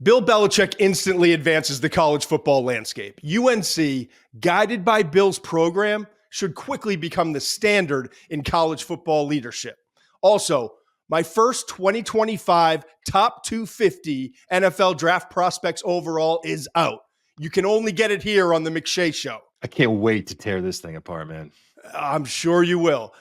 Bill Belichick instantly advances the college football landscape. UNC, guided by Bill's program, should quickly become the standard in college football leadership. Also, my first 2025 top 250 NFL draft prospects overall is out. You can only get it here on the McShay Show. I can't wait to tear this thing apart, man. I'm sure you will.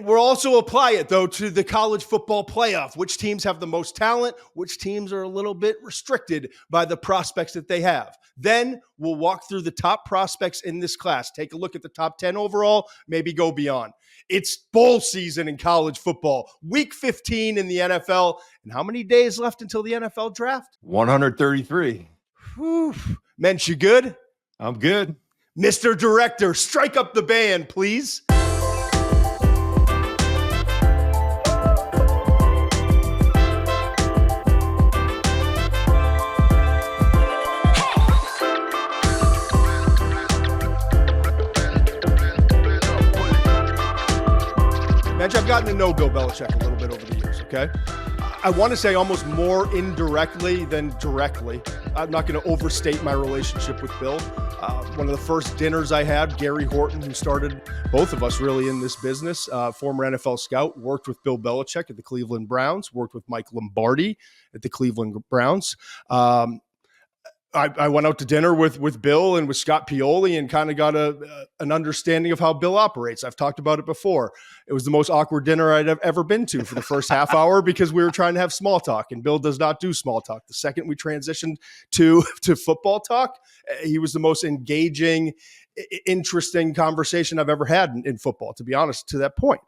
We'll also apply it, though, to the college football playoff. Which teams have the most talent? Which teams are a little bit restricted by the prospects that they have? Then we'll walk through the top prospects in this class. Take a look at the top 10 overall, maybe go beyond. It's bowl season in college football. Week 15 in the NFL. And how many days left until the NFL draft? 133. Whew. Muench, you good? I'm good. Mr. Director, strike up the band, please. I've gotten to know Bill Belichick a little bit over the years, okay? I want to say almost more indirectly than directly. I'm not going to overstate my relationship with Bill. One of the first dinners I had, Gary Horton, who started both of us really in this business, former NFL scout, worked with Bill Belichick at the Cleveland Browns, worked with Mike Lombardi at the Cleveland Browns. I went out to dinner with Bill and with Scott Pioli and kind of got an understanding of how Bill operates. I've talked about it before. It was the most awkward dinner I'd have ever been to for the first half hour because we were trying to have small talk, and Bill does not do small talk. The second we transitioned to football talk, he was the most engaging, interesting conversation I've ever had in football, to be honest, to that point.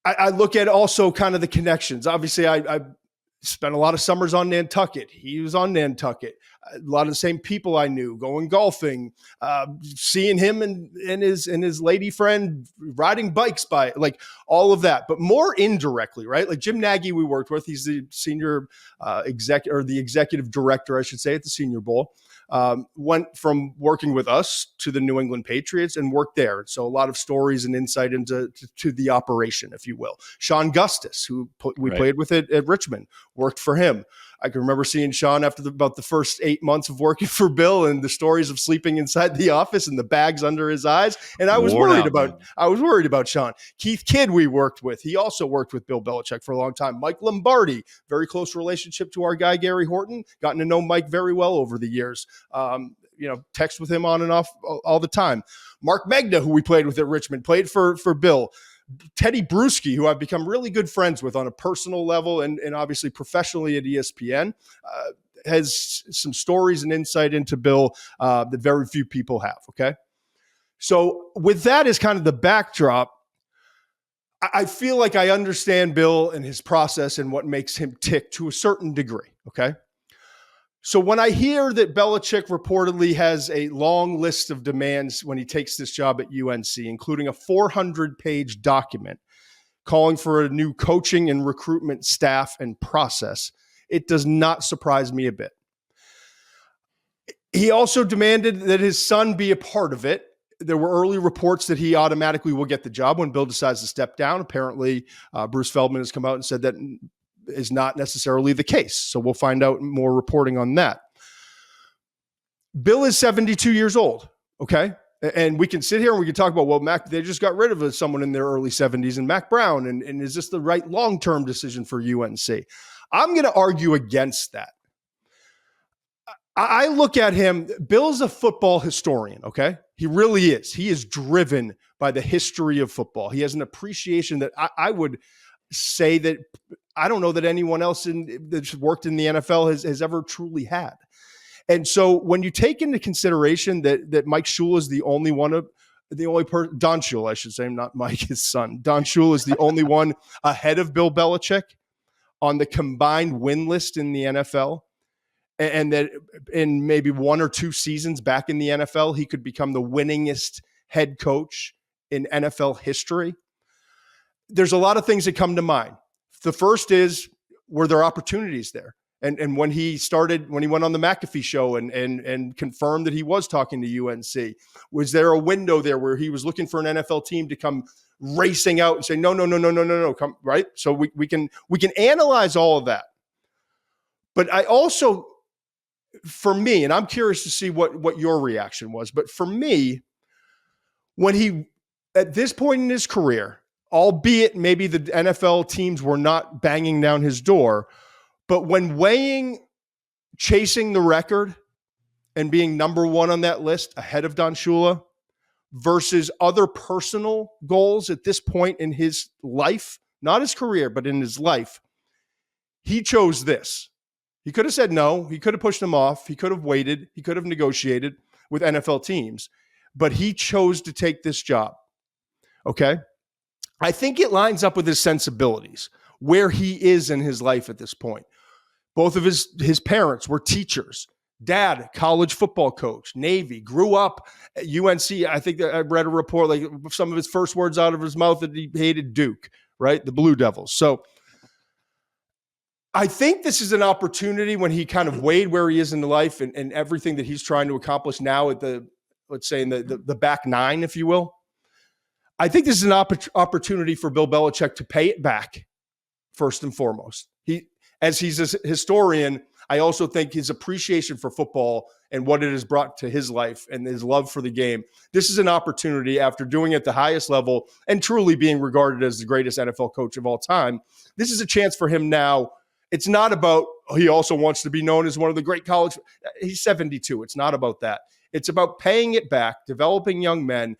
I look at also kind of the connections. Obviously, I spent a lot of summers on Nantucket. He was on Nantucket. A lot of the same people I knew, going golfing, seeing him and his lady friend riding bikes by, like all of that, but more indirectly, right? Like Jim Nagy we worked with. He's the senior executive director, I should say, at the Senior Bowl. Went from working with us to the New England Patriots and worked there. So a lot of stories and insight into the operation, if you will. Sean Gustis, who we played with at Richmond, worked for him. I can remember seeing Sean after about the first 8 months of working for Bill and the stories of sleeping inside the office and the bags under his eyes. And I was worried about Sean. Keith Kidd we worked with. He also worked with Bill Belichick for a long time. Mike Lombardi, very close relationship to our guy, Gary Horton. Gotten to know Mike very well over the years. Text with him on and off all the time. Mark Megna, who we played with at Richmond, played for Bill. Teddy Bruschi, who I've become really good friends with on a personal level and obviously professionally at ESPN, has some stories and insight into Bill that very few people have, okay? So with that as kind of the backdrop, I feel like I understand Bill and his process and what makes him tick to a certain degree, okay? So when I hear that Belichick reportedly has a long list of demands when he takes this job at UNC, including a 400-page document calling for a new coaching and recruitment staff and process, it does not surprise me a bit. He also demanded that his son be a part of it. There were early reports that he automatically will get the job when Bill decides to step down. Apparently, Bruce Feldman has come out and said that is not necessarily the case. So we'll find out more reporting on that. Bill is 72 years old, okay? And we can sit here and we can talk about, well, Mac, they just got rid of someone in their early 70s and Mac Brown, and is this the right long-term decision for UNC? I'm going to argue against that. I look at him, Bill's a football historian, okay? He really is. He is driven by the history of football. He has an appreciation that I would say that I don't know that anyone else that's worked in the NFL has ever truly had. And so when you take into consideration that Mike Shula is the only one of the only person, Don Shula, I should say, not Mike, his son. Don Shula is the only one ahead of Bill Belichick on the combined win list in the NFL. And that in maybe 1 or 2 seasons back in the NFL, he could become the winningest head coach in NFL history. There's a lot of things that come to mind. The first is, were there opportunities there? And when he went on the McAfee show and confirmed that he was talking to UNC, was there a window there where he was looking for an NFL team to come racing out and say, no, come, right? So we can analyze all of that. But I also, for me, and I'm curious to see what your reaction was, but for me, when he, at this point in his career, albeit maybe the NFL teams were not banging down his door, but when weighing chasing the record and being number one on that list ahead of Don Shula versus other personal goals at this point in his life, not his career, but in his life, he chose this. He could have said no. He could have pushed him off. He could have waited. He could have negotiated with NFL teams, but he chose to take this job. Okay. I think it lines up with his sensibilities, where he is in his life at this point. Both of his parents were teachers. Dad, college football coach, Navy, grew up at UNC. I think that I read a report, like some of his first words out of his mouth that he hated Duke, right? The Blue Devils. So I think this is an opportunity when he kind of weighed where he is in life and everything that he's trying to accomplish now at the, let's say in the back nine, if you will. I think this is an opportunity for Bill Belichick to pay it back first and foremost. As he's a historian, I also think his appreciation for football and what it has brought to his life and his love for the game. This is an opportunity after doing it at the highest level and truly being regarded as the greatest NFL coach of all time. This is a chance for him now. It's not about, he also wants to be known as one of the great college. He's 72. It's not about that. It's about paying it back, developing young men,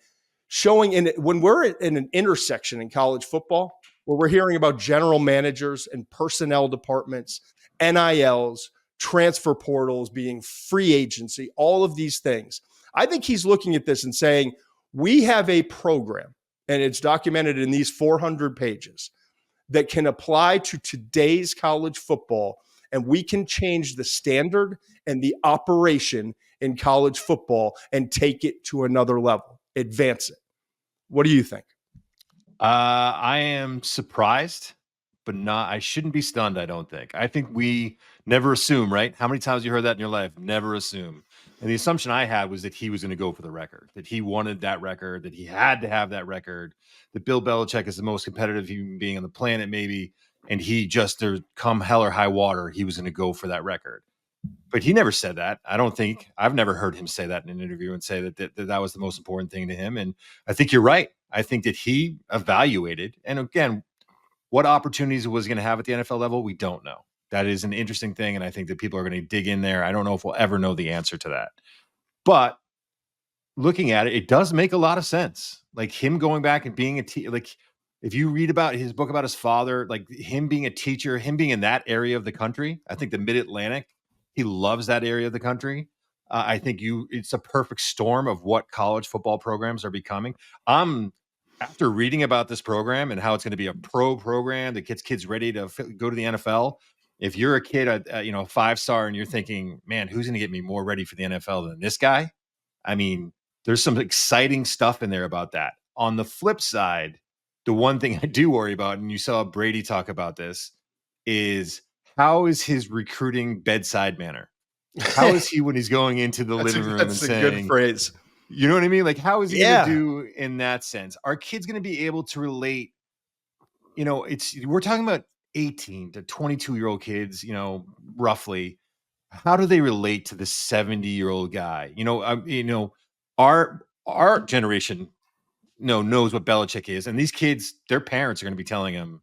showing in it. When we're in an intersection in college football, where we're hearing about general managers and personnel departments, NILs, transfer portals being free agency, all of these things. I think he's looking at this and saying, we have a program, and it's documented in these 400 pages, that can apply to today's college football, and we can change the standard and the operation in college football and take it to another level, advance it. What do you think? I am surprised, but I shouldn't be stunned, I don't think. I think we never assume, right? How many times have you heard that in your life? Never assume. And the assumption I had was that he was going to go for the record, that he wanted that record, that he had to have that record, that Bill Belichick is the most competitive human being on the planet, maybe. And he just, come hell or high water, he was going to go for that record. But he never said that. I don't think, I've never heard him say that in an interview and say that was the most important thing to him. And I think you're right. I think that he evaluated, and again, what opportunities was going to have at the NFL level, we don't know. That is an interesting thing, and I think that people are going to dig in there. I don't know if we'll ever know the answer to that. But looking at it, it does make a lot of sense. Like him going back and being like if you read about his book about his father, like him being a teacher, him being in that area of the country, I think the Mid-Atlantic, he loves that area of the country. I think it's a perfect storm of what college football programs are becoming. After reading about this program and how it's going to be a pro program that gets kids ready to go to the NFL, if you're a kid, a 5-star, and you're thinking, man, who's going to get me more ready for the NFL than this guy? I mean, there's some exciting stuff in there about that. On the flip side, the one thing I do worry about, and you saw Brady talk about this, is how is his recruiting bedside manner? How is he when he's going into the living room and saying, that's a good phrase. You know what I mean? Like, how is he going to do in that sense? Are kids going to be able to relate? We're talking about 18 to 22-year-old kids, roughly. How do they relate to the 70-year-old guy? Our generation, knows what Belichick is. And these kids, their parents are going to be telling them,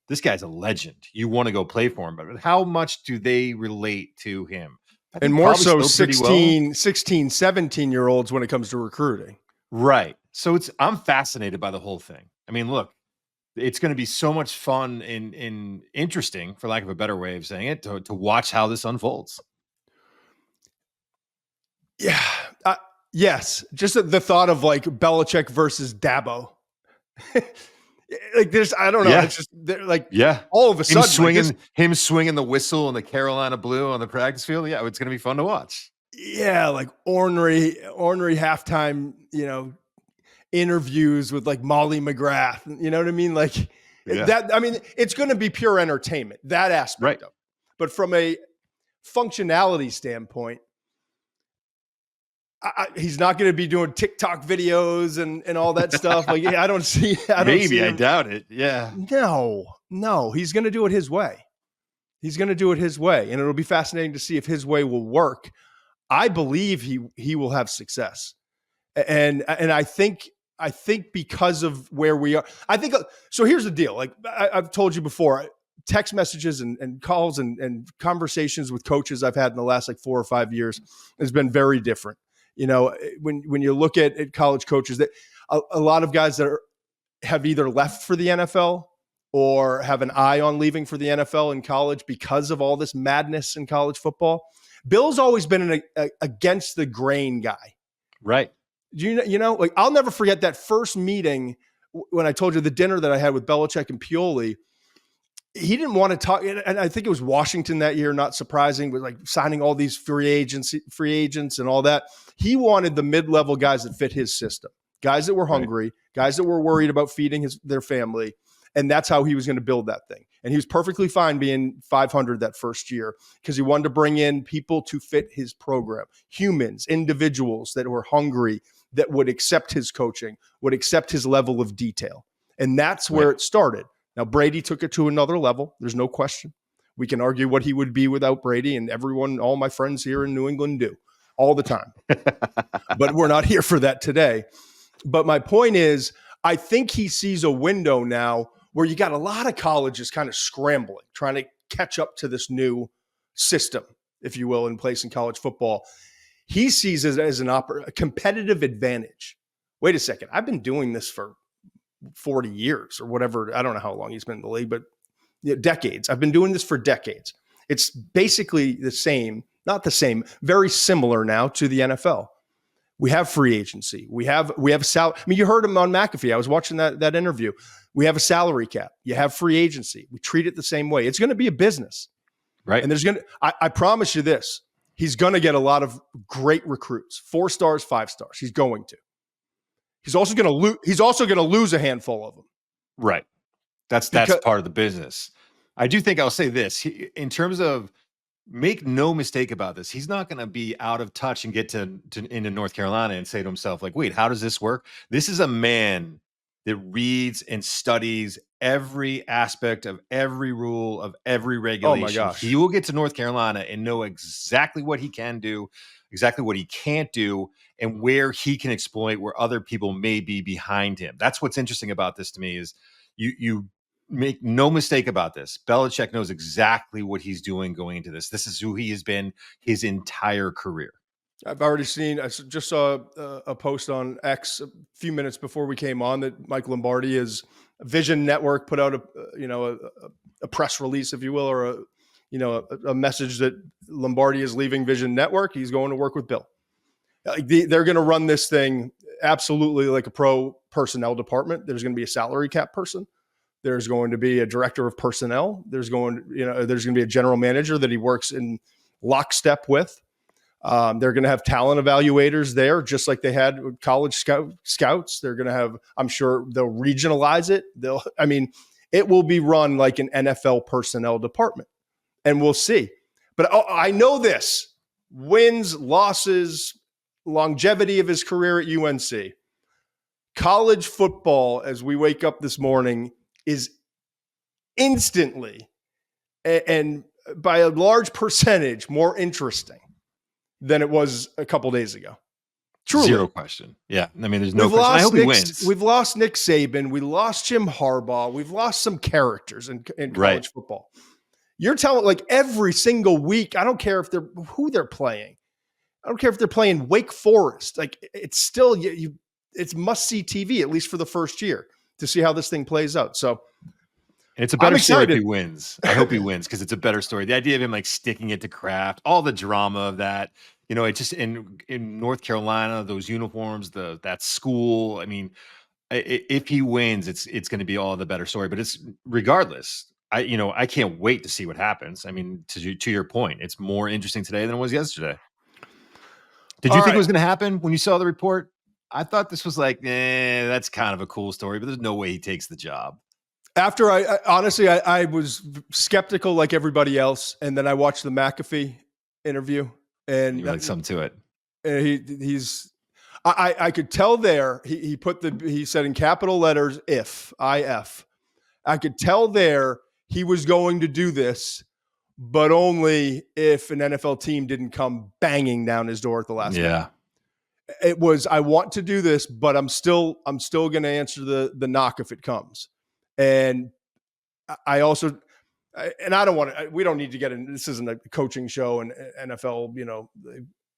this guy's a legend. You want to go play for him. But how much do they relate to him? And more so 16, 17-year-olds when it comes to recruiting. Right. So I'm fascinated by the whole thing. I mean, look, it's going to be so much fun and interesting, for lack of a better way of saying it, to watch how this unfolds. Yeah. Yes. Just the thought of like Belichick versus Dabo. Like there's, I don't know. Yeah. It's just like, all of a sudden, him swinging the whistle in the Carolina blue on the practice field. Yeah. It's going to be fun to watch. Yeah. Like ornery halftime, interviews with like Molly McGrath. You know what I mean? Like that, I mean, it's going to be pure entertainment, that aspect of it. But from a functionality standpoint, he's not going to be doing TikTok videos and all that stuff. Like, I don't see. I doubt it. Yeah. No, he's going to do it his way. He's going to do it his way, and it'll be fascinating to see if his way will work. I believe he will have success, and I think because of where we are, I think so. Here's the deal: like I've told you before, text messages and calls and conversations with coaches I've had in the last like 4 or 5 years has been very different. You know, when you look at college coaches, that a lot of guys that have either left for the NFL or have an eye on leaving for the NFL in college because of all this madness in college football. Bill's always been an against the grain guy. Right. You know, like I'll never forget that first meeting when I told you the dinner that I had with Belichick and Pioli. He didn't want to talk, and I think it was Washington that year, not surprising, but like signing all these free agents and all that. He wanted the mid-level guys that fit his system, guys that were hungry, guys that were worried about feeding their family, and that's how he was going to build that thing. And he was perfectly fine being 500 that first year because he wanted to bring in people to fit his program, humans, individuals that were hungry, that would accept his coaching, would accept his level of detail. And that's where it started. Now, Brady took it to another level. There's no question. We can argue what he would be without Brady, and everyone, all my friends here in New England do all the time. But we're not here for that today. But my point is, I think he sees a window now where you got a lot of colleges kind of scrambling, trying to catch up to this new system, if you will, in place in college football. He sees it as a competitive advantage. Wait a second. I've been doing this for 40 years or whatever. I don't know how long he's been in the league, but decades. I've been doing this for decades. It's basically the same, not the same, very similar now to the NFL. We have free agency. We have salary. I mean, you heard him on McAfee. I was watching that interview. We have a salary cap. You have free agency. We treat it the same way. It's going to be a business. Right. And I promise you this, he's going to get a lot of great recruits, 4 stars, 5 stars. He's going to. He's also going to lose a handful of them. Right. That's part of the business. I do think I'll say this in terms of, make no mistake about this. He's not going to be out of touch and get into North Carolina and say to himself, like, wait, how does this work? This is a man that reads and studies every aspect of every rule of every regulation. Oh my gosh. He will get to North Carolina and know exactly what he can do, exactly what he can't do, and where he can exploit where other people may be behind him. That's what's interesting about this to me is you make no mistake about this. Belichick knows exactly what he's doing going into this. This is who he has been his entire career. I've already seen, I just saw a post on X a few minutes before we came on that Mike Lombardi is Vision Network put out a press release, if you will, or a message that Lombardi is leaving Vision Network. He's going to work with Bill. They're going to run this thing absolutely like a pro personnel department. There's going to be a salary cap person. There's going to be a director of personnel. There's going to be a general manager that he works in lockstep with. They're going to have talent evaluators there, just like they had with college scouts. They're going to have, I'm sure they'll regionalize it. It will be run like an NFL personnel department, and we'll see. But I know this: wins, losses, longevity of his career at UNC. College football, as we wake up this morning, is instantly and by a large percentage more interesting than it was a couple days ago. Truly. Zero question. Yeah. I mean, there's no question. I hope he wins. We've lost Nick Saban. We lost Jim Harbaugh. We've lost some characters in college football. You're telling, like, every single week, I don't care if who they're playing. I don't care if they're playing Wake Forest. Like, it's still, it's must-see TV, at least for the first year, to see how this thing plays out. So, and it's a better story if he wins. I hope he wins because it's a better story. The idea of him like sticking it to Kraft, all the drama of that, it just in North Carolina, those uniforms, that school. I mean, if he wins, it's going to be all the better story. But it's regardless. I can't wait to see what happens. I mean, to your point, it's more interesting today than it was yesterday. Did you think it was going to happen when you saw the report? I thought this was like, that's kind of a cool story, but there's no way he takes the job. After I honestly was skeptical like everybody else, and then I watched the McAfee interview, and you like something to it. And I could tell there he said in capital letters if. I could tell there he was going to do this but only if an NFL team didn't come banging down his door at the last minute. It was, I want to do this, but I'm still going to answer the knock if it comes. And I also, and I don't want to, we don't need to get in, this isn't a coaching show and NFL,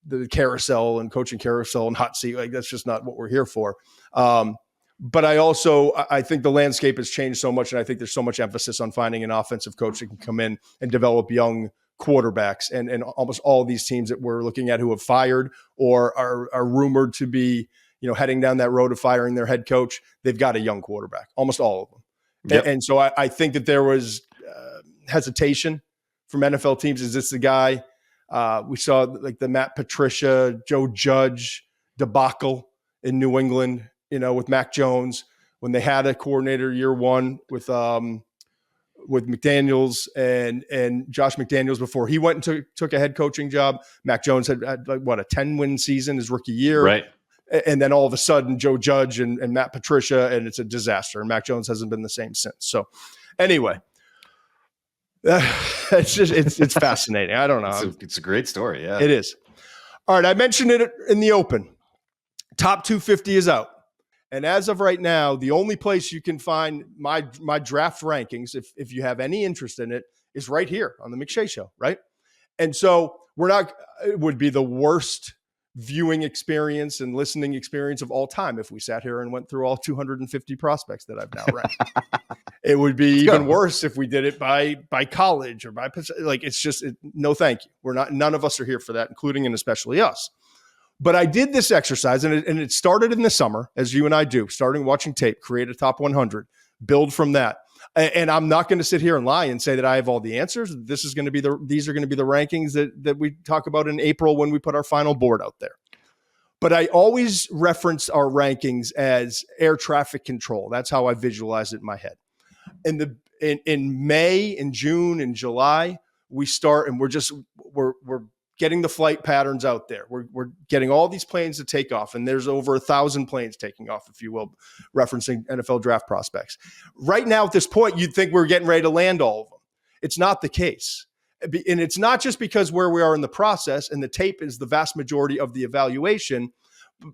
the carousel and coaching carousel and hot seat. Like, that's just not what we're here for. But I think the landscape has changed so much. And I think there's so much emphasis on finding an offensive coach that can come in and develop young quarterbacks. And almost all of these teams that we're looking at who have fired or are rumored to be, heading down that road of firing their head coach, they've got a young quarterback, almost all of them. Yep. And so I think that there was hesitation from NFL teams. Is this the guy? We saw like the Matt Patricia, Joe Judge debacle in New England, with Mac Jones, when they had a coordinator year one with McDaniels and Josh McDaniels before he went and took a head coaching job. Mac Jones had a 10-win season his rookie year. Right. And then all of a sudden Joe Judge and Matt Patricia, and it's a disaster. And Mac Jones hasn't been the same since. So anyway, it's fascinating. I don't know. It's a great story. Yeah, it is. All right. I mentioned it in the open. Top 250 is out. And as of right now, the only place you can find my draft rankings, if you have any interest in it, is right here on the McShay Show, right? And so it would be the worst viewing experience and listening experience of all time if we sat here and went through all 250 prospects that I've now ranked. It would be even worse if we did it by college or by, like, it's just, no, thank you. None of us are here for that, including and especially us. But I did this exercise, and it started in the summer, as you and I do, starting watching tape, create a top 100, build from that. And I'm not going to sit here and lie and say that I have all the answers. These are going to be the rankings that we talk about in April when we put our final board out there. But I always reference our rankings as air traffic control. That's how I visualize it in my head. In May, in June, in July, we start, and we're getting the flight patterns out there. We're getting all these planes to take off, and there's over 1,000 planes taking off, if you will, referencing NFL Draft Prospects. Right now, at this point, you'd think we're getting ready to land all of them. It's not the case. And it's not just because where we are in the process, and the tape is the vast majority of the evaluation,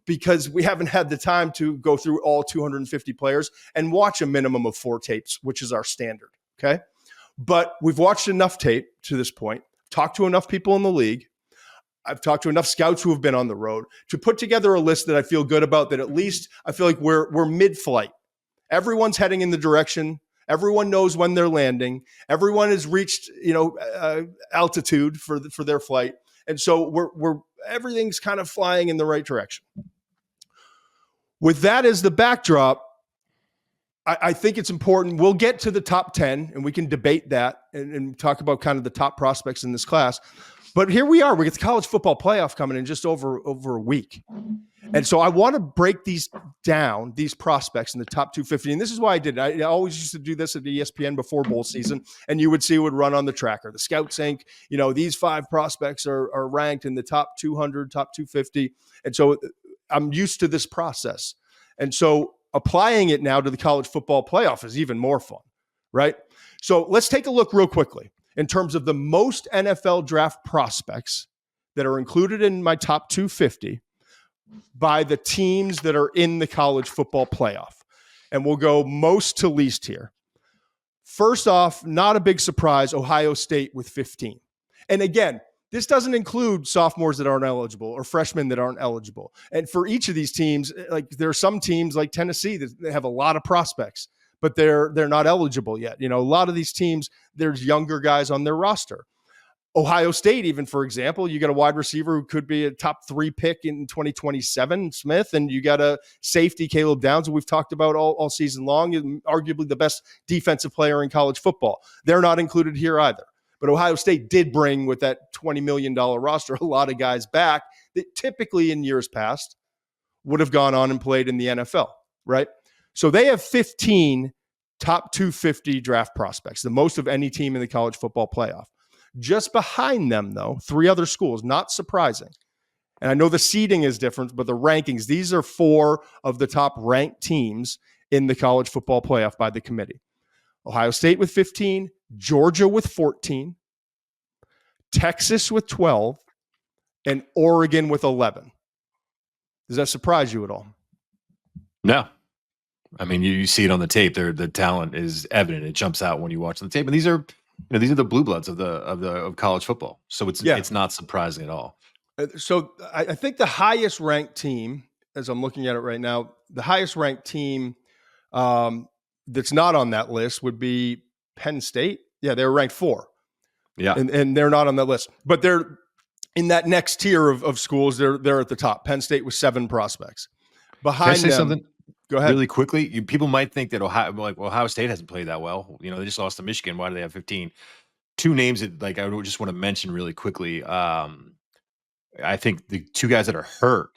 because we haven't had the time to go through all 250 players and watch a minimum of 4 tapes, which is our standard, okay? But we've watched enough tape to this point, talked to enough people in the league, I've talked to enough scouts who have been on the road to put together a list that I feel good about, that at least I feel like we're mid-flight. Everyone's heading in the direction. Everyone knows when they're landing. Everyone has reached, altitude for their flight. And so everything's kind of flying in the right direction. With that as the backdrop, I think it's important. We'll get to the top 10 and we can debate that and talk about kind of the top prospects in this class. But here we are. We get the college football playoff coming in just over a week. And so I want to break these down, these prospects in the top 250. And this is why I did it. I always used to do this at ESPN before bowl season. And you would see it would run on the tracker. The Scouts Inc., these 5 prospects are ranked in the top 200, top 250. And so I'm used to this process. And so applying it now to the college football playoff is even more fun, right? So let's take a look real quickly in terms of the most NFL draft prospects that are included in my top 250 by the teams that are in the college football playoff. And we'll go most to least here. First off, not a big surprise, Ohio State with 15. And again, this doesn't include sophomores that aren't eligible or freshmen that aren't eligible. And for each of these teams, like there are some teams like Tennessee that they have a lot of prospects, but they're not eligible yet. A lot of these teams, there's younger guys on their roster. Ohio State, even, for example, you got a wide receiver who could be a top 3 pick in 2027, Smith, and you got a safety, Caleb Downs, who we've talked about all season long, arguably the best defensive player in college football. They're not included here either. But Ohio State did bring, with that $20 million roster, a lot of guys back that typically in years past would have gone on and played in the NFL, right? So they have 15 top 250 draft prospects, the most of any team in the college football playoff. Just behind them, though, 3 other schools, not surprising. And I know the seeding is different, but the rankings, these are 4 of the top ranked teams in the college football playoff by the committee. Ohio State with 15, Georgia with 14, Texas with 12, and Oregon with 11. Does that surprise you at all? No. I mean, you see it on the tape. The talent is evident. It jumps out when you watch the tape. And these are the blue bloods of college football. So it's not surprising at all. So I think the highest ranked team, as I'm looking at it right now, the highest ranked team that's not on that list would be Penn State. Yeah, they were ranked 4. Yeah, and they're not on that list, but they're in that next tier of schools. They're at the top. Penn State with 7 prospects. Behind Can I say them, something? Go ahead. Really quickly, people might think that Ohio State hasn't played that well. They just lost to Michigan. Why do they have 15? 2 names that I would just want to mention really quickly. I think the 2 guys that are hurt,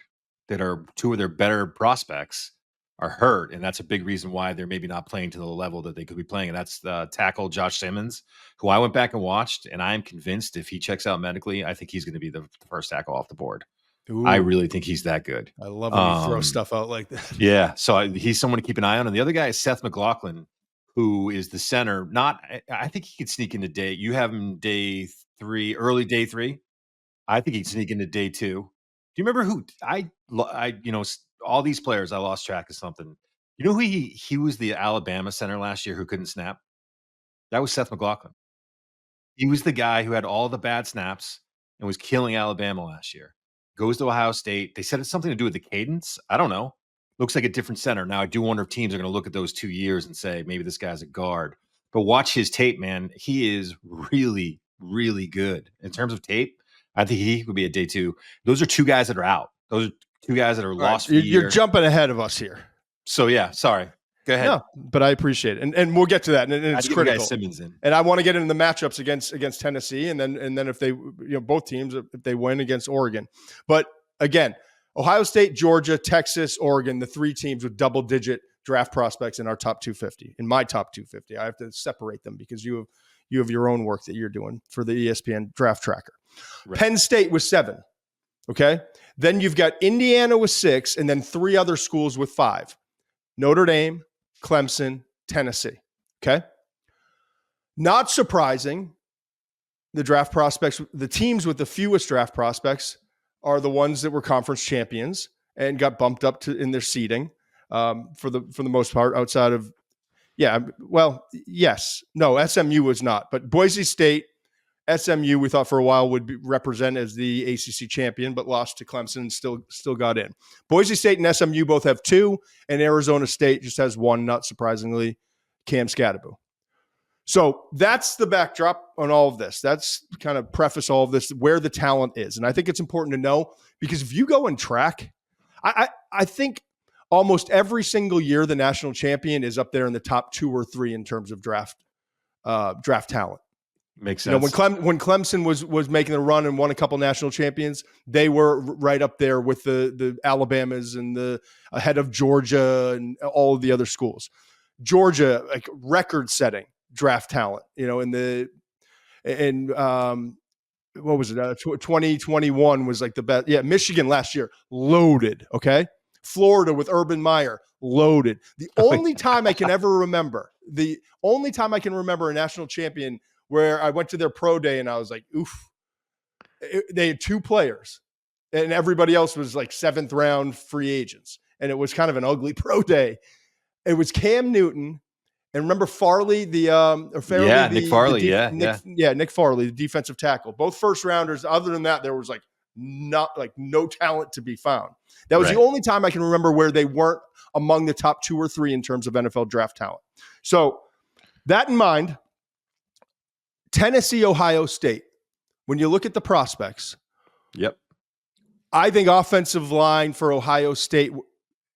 that are 2 of their better prospects, are hurt, and that's a big reason why they're maybe not playing to the level that they could be playing. And that's the tackle Josh Simmons, who I went back and watched, and I'm convinced if he checks out medically, I think he's going to be the first tackle off the board. Ooh, I really think he's that good. I love when you throw stuff out like that. Yeah, so he's someone to keep an eye on. And the other guy is Seth McLaughlin, who is the center. I think he could sneak into day. You have him day 3, early day 3. I think he'd sneak into day 2. Do you remember who all these players? I lost track of something. You know who he was, the Alabama center last year who couldn't snap? That was Seth McLaughlin. He was the guy who had all the bad snaps and was killing Alabama last year. Goes to Ohio State. They said it's something to do with the cadence. I don't know. Looks like a different center. Now, I do wonder if teams are going to look at those 2 years and say, maybe this guy's a guard. But watch his tape, man. He is really, really good. In terms of tape, I think he could be a day 2. Those are 2 guys that are out. Those are 2 guys that are lost for the year. You're jumping ahead of us here. So, yeah, sorry. Go ahead. No, but I appreciate it, and we'll get to that. And it's critical. Simmons in. And I want to get into the matchups against Tennessee, and then if they, both teams, if they win against Oregon. But again, Ohio State, Georgia, Texas, Oregon, the 3 teams with double-digit draft prospects in our top 250. In my top 250, I have to separate them because you have your own work that you're doing for the ESPN Draft Tracker. Right. Penn State with 7. Okay, then you've got Indiana with 6, and then 3 other schools with 5: Notre Dame, Clemson, Tennessee. Okay. Not surprising, the draft prospects, the teams with the fewest draft prospects are the ones that were conference champions and got bumped up to in their seeding for the most part, outside of, SMU was not, but Boise State, SMU, we thought for a while would represent as the ACC champion, but lost to Clemson and still got in. Boise State and SMU both have 2, and Arizona State just has 1, not surprisingly, Cam Scadaboo. So that's the backdrop on all of this. That's kind of preface all of this, where the talent is. And I think it's important to know, because if you go and track, I think almost every single year the national champion is up there in the top 2 or 3 in terms of draft talent. Makes sense. When Clemson was making a run and won a couple national champions, they were right up there with the Alabamas and the ahead of Georgia and all of the other schools. Georgia, like record-setting draft talent, what was it? 2021 was like the best. Yeah, Michigan last year, loaded. Okay, Florida with Urban Meyer, loaded. The only time I can remember a national champion where I went to their pro day and I was like, oof. They had 2 players and everybody else was like 7th round free agents. And it was kind of an ugly pro day. It was Cam Newton. And remember Farley, Nick Farley, Nick Farley, the defensive tackle. Both first rounders. Other than that, there was no talent to be found. That was the only time I can remember where they weren't among the top 2 or 3 in terms of NFL draft talent. So that in mind, Tennessee, Ohio State, when you look at the prospects, I think offensive line for Ohio State,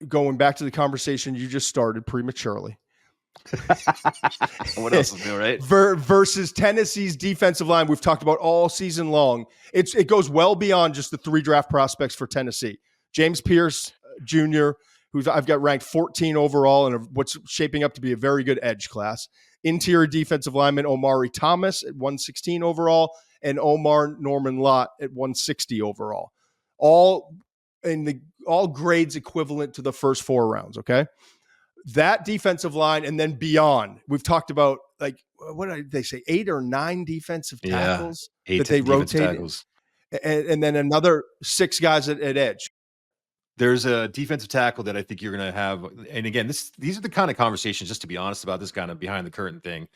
going back to the conversation you just started prematurely. What else is new, right? Versus Tennessee's defensive line, we've talked about all season long. It goes well beyond just the 3 draft prospects for Tennessee. James Pierce Jr., who I've got ranked 14 overall and what's shaping up to be a very good edge class. Interior defensive lineman Omari Thomas at 116 overall, and Omar Norman Lott at 160 overall. All grades equivalent to the first 4 rounds. Okay. that defensive line, and then beyond. We've talked about, like, what did they say, 8 or 9 defensive tackles that they rotated, and then another 6 guys at edge. There's a defensive tackle that I think you're going to have. And again, these are the kind of conversations, just to be honest about this kind of behind the curtain thing.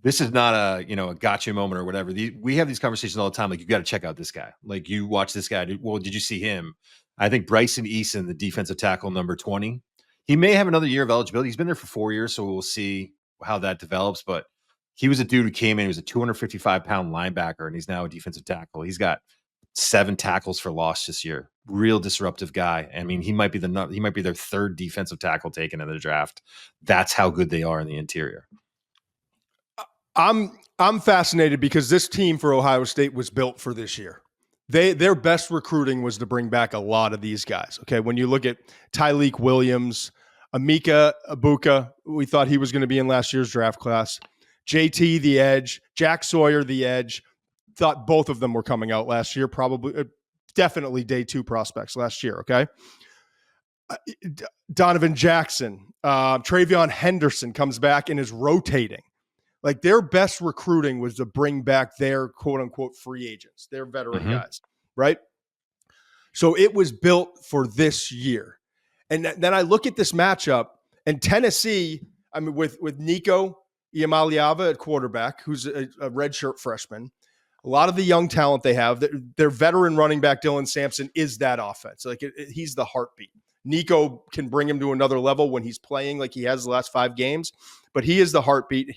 This is not a gotcha moment or whatever. We have these conversations all the time. Like, you got to check out this guy. Like, you watch this guy. Well, did you see him? I think Bryson Eason, the defensive tackle, number 20, he may have another year of eligibility. He's been there for 4 years, so we'll see how that develops. But he was a dude who came in. He was a 255-pound linebacker, and he's now a defensive tackle. He's got 7 tackles for loss this year. Real disruptive guy. I mean, he might be their 3rd defensive tackle taken in the draft. That's how good they are in the interior. I'm fascinated because this team for Ohio State was built for this year. Their best recruiting was to bring back a lot of these guys. Okay, when you look at Tyleik Williams, Emeka Egbuka, we thought he was going to be in last year's draft class. JT the edge, Jack Sawyer the edge. Thought both of them were coming out last year, probably, definitely day 2 prospects last year. Okay. Donovan Jackson, Travion Henderson comes back and is rotating. Like, their best recruiting was to bring back their quote unquote free agents, their veteran guys. Right. So it was built for this year. And then I look at this matchup, and Tennessee, I mean, with Nico Iamaleava at quarterback, who's a redshirt freshman. A lot of the young talent they have, their veteran running back, Dylan Sampson, is that offense. Like, he's the heartbeat. Nico can bring him to another level when he's playing like he has the last 5 games, but he is the heartbeat.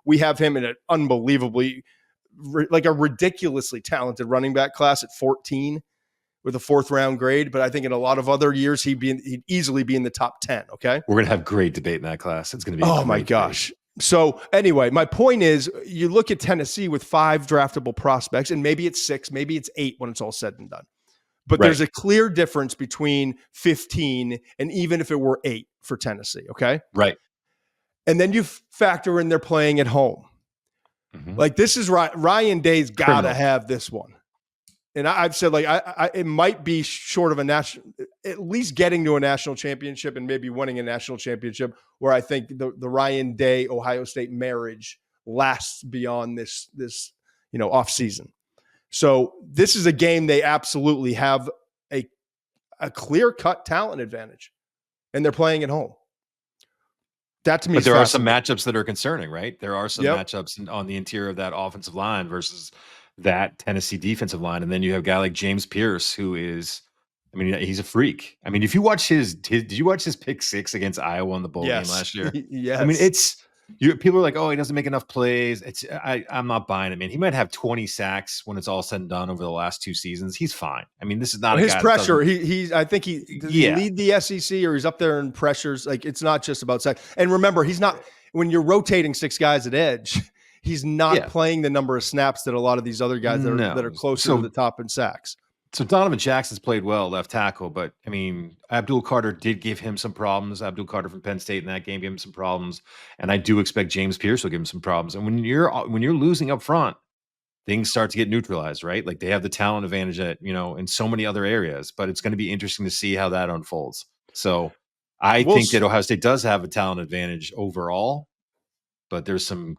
We have him in an unbelievably, like a ridiculously talented running back class at 14 with a 4th round grade. But I think in a lot of other years, he'd easily be in the top 10. Okay. We're going to have great debate in that class. It's going to be, oh my gosh. So anyway, my point is, you look at Tennessee with 5 draftable prospects, and maybe it's 6, maybe it's 8 when it's all said and done. But there's a clear difference between 15 and even if it were 8 for Tennessee. Okay. Right. And then you factor in they're playing at home. Like, this is Ryan Day's got to have this one. And I've said, like, it might be short of a national, at least getting to a national championship and maybe winning a national championship, where I think the Ryan Day Ohio State marriage lasts beyond this off season. So this is a game they absolutely have a clear cut talent advantage, and they're playing at home. That to me, but there are some matchups that are concerning, right? There are some matchups on the interior of that offensive line versus that Tennessee defensive line. And then you have a guy like James Pierce, who is, I mean, he's a freak. I mean, if you watch did you watch his pick 6 against Iowa in the bowl game last year? Yes. I mean, people are like, oh, he doesn't make enough plays. I'm not buying it, man. He might have 20 sacks when it's all said and done over the last 2 seasons. He's fine. I mean, this is not his pressure. I think he lead the SEC, or he's up there in pressures. Like, it's not just about sack. And remember, he's not, when you're rotating 6 guys at edge, he's not playing the number of snaps that a lot of these other guys that are closer to the top in sacks. So Donovan Jackson's played well left tackle, but I mean, Abdul Carter did give him some problems. Abdul Carter from Penn State in that game gave him some problems, and I do expect James Pierce will give him some problems. And when you're losing up front, things start to get neutralized, right? Like, they have the talent advantage in so many other areas, but it's going to be interesting to see how that unfolds. So I think that Ohio State does have a talent advantage overall, but there's some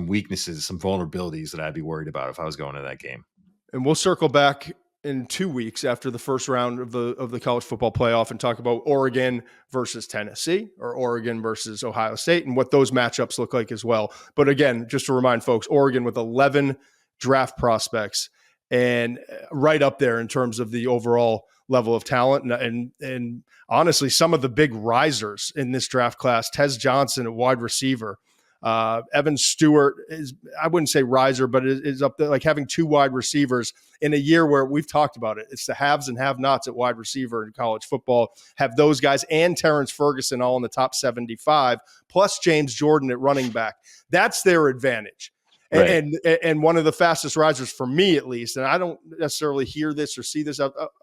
weaknesses, some vulnerabilities that I'd be worried about if I was going to that game. And we'll circle back in 2 weeks after the first round of the college football playoff and talk about Oregon versus Tennessee, or Oregon versus Ohio State, and what those matchups look like as well. But again, just to remind folks, Oregon with 11 draft prospects, and right up there in terms of the overall level of talent. And honestly, some of the big risers in this draft class: Tez Johnson at wide receiver, Evan Stewart is, I wouldn't say riser, but is up there, like having 2 wide receivers in a year where we've talked about it. It's the haves and have-nots at wide receiver in college football. Have those guys and Terrence Ferguson all in the top 75, plus James Jordan at running back. That's their advantage. Right. And one of the fastest risers for me, at least, and I don't necessarily hear this or see this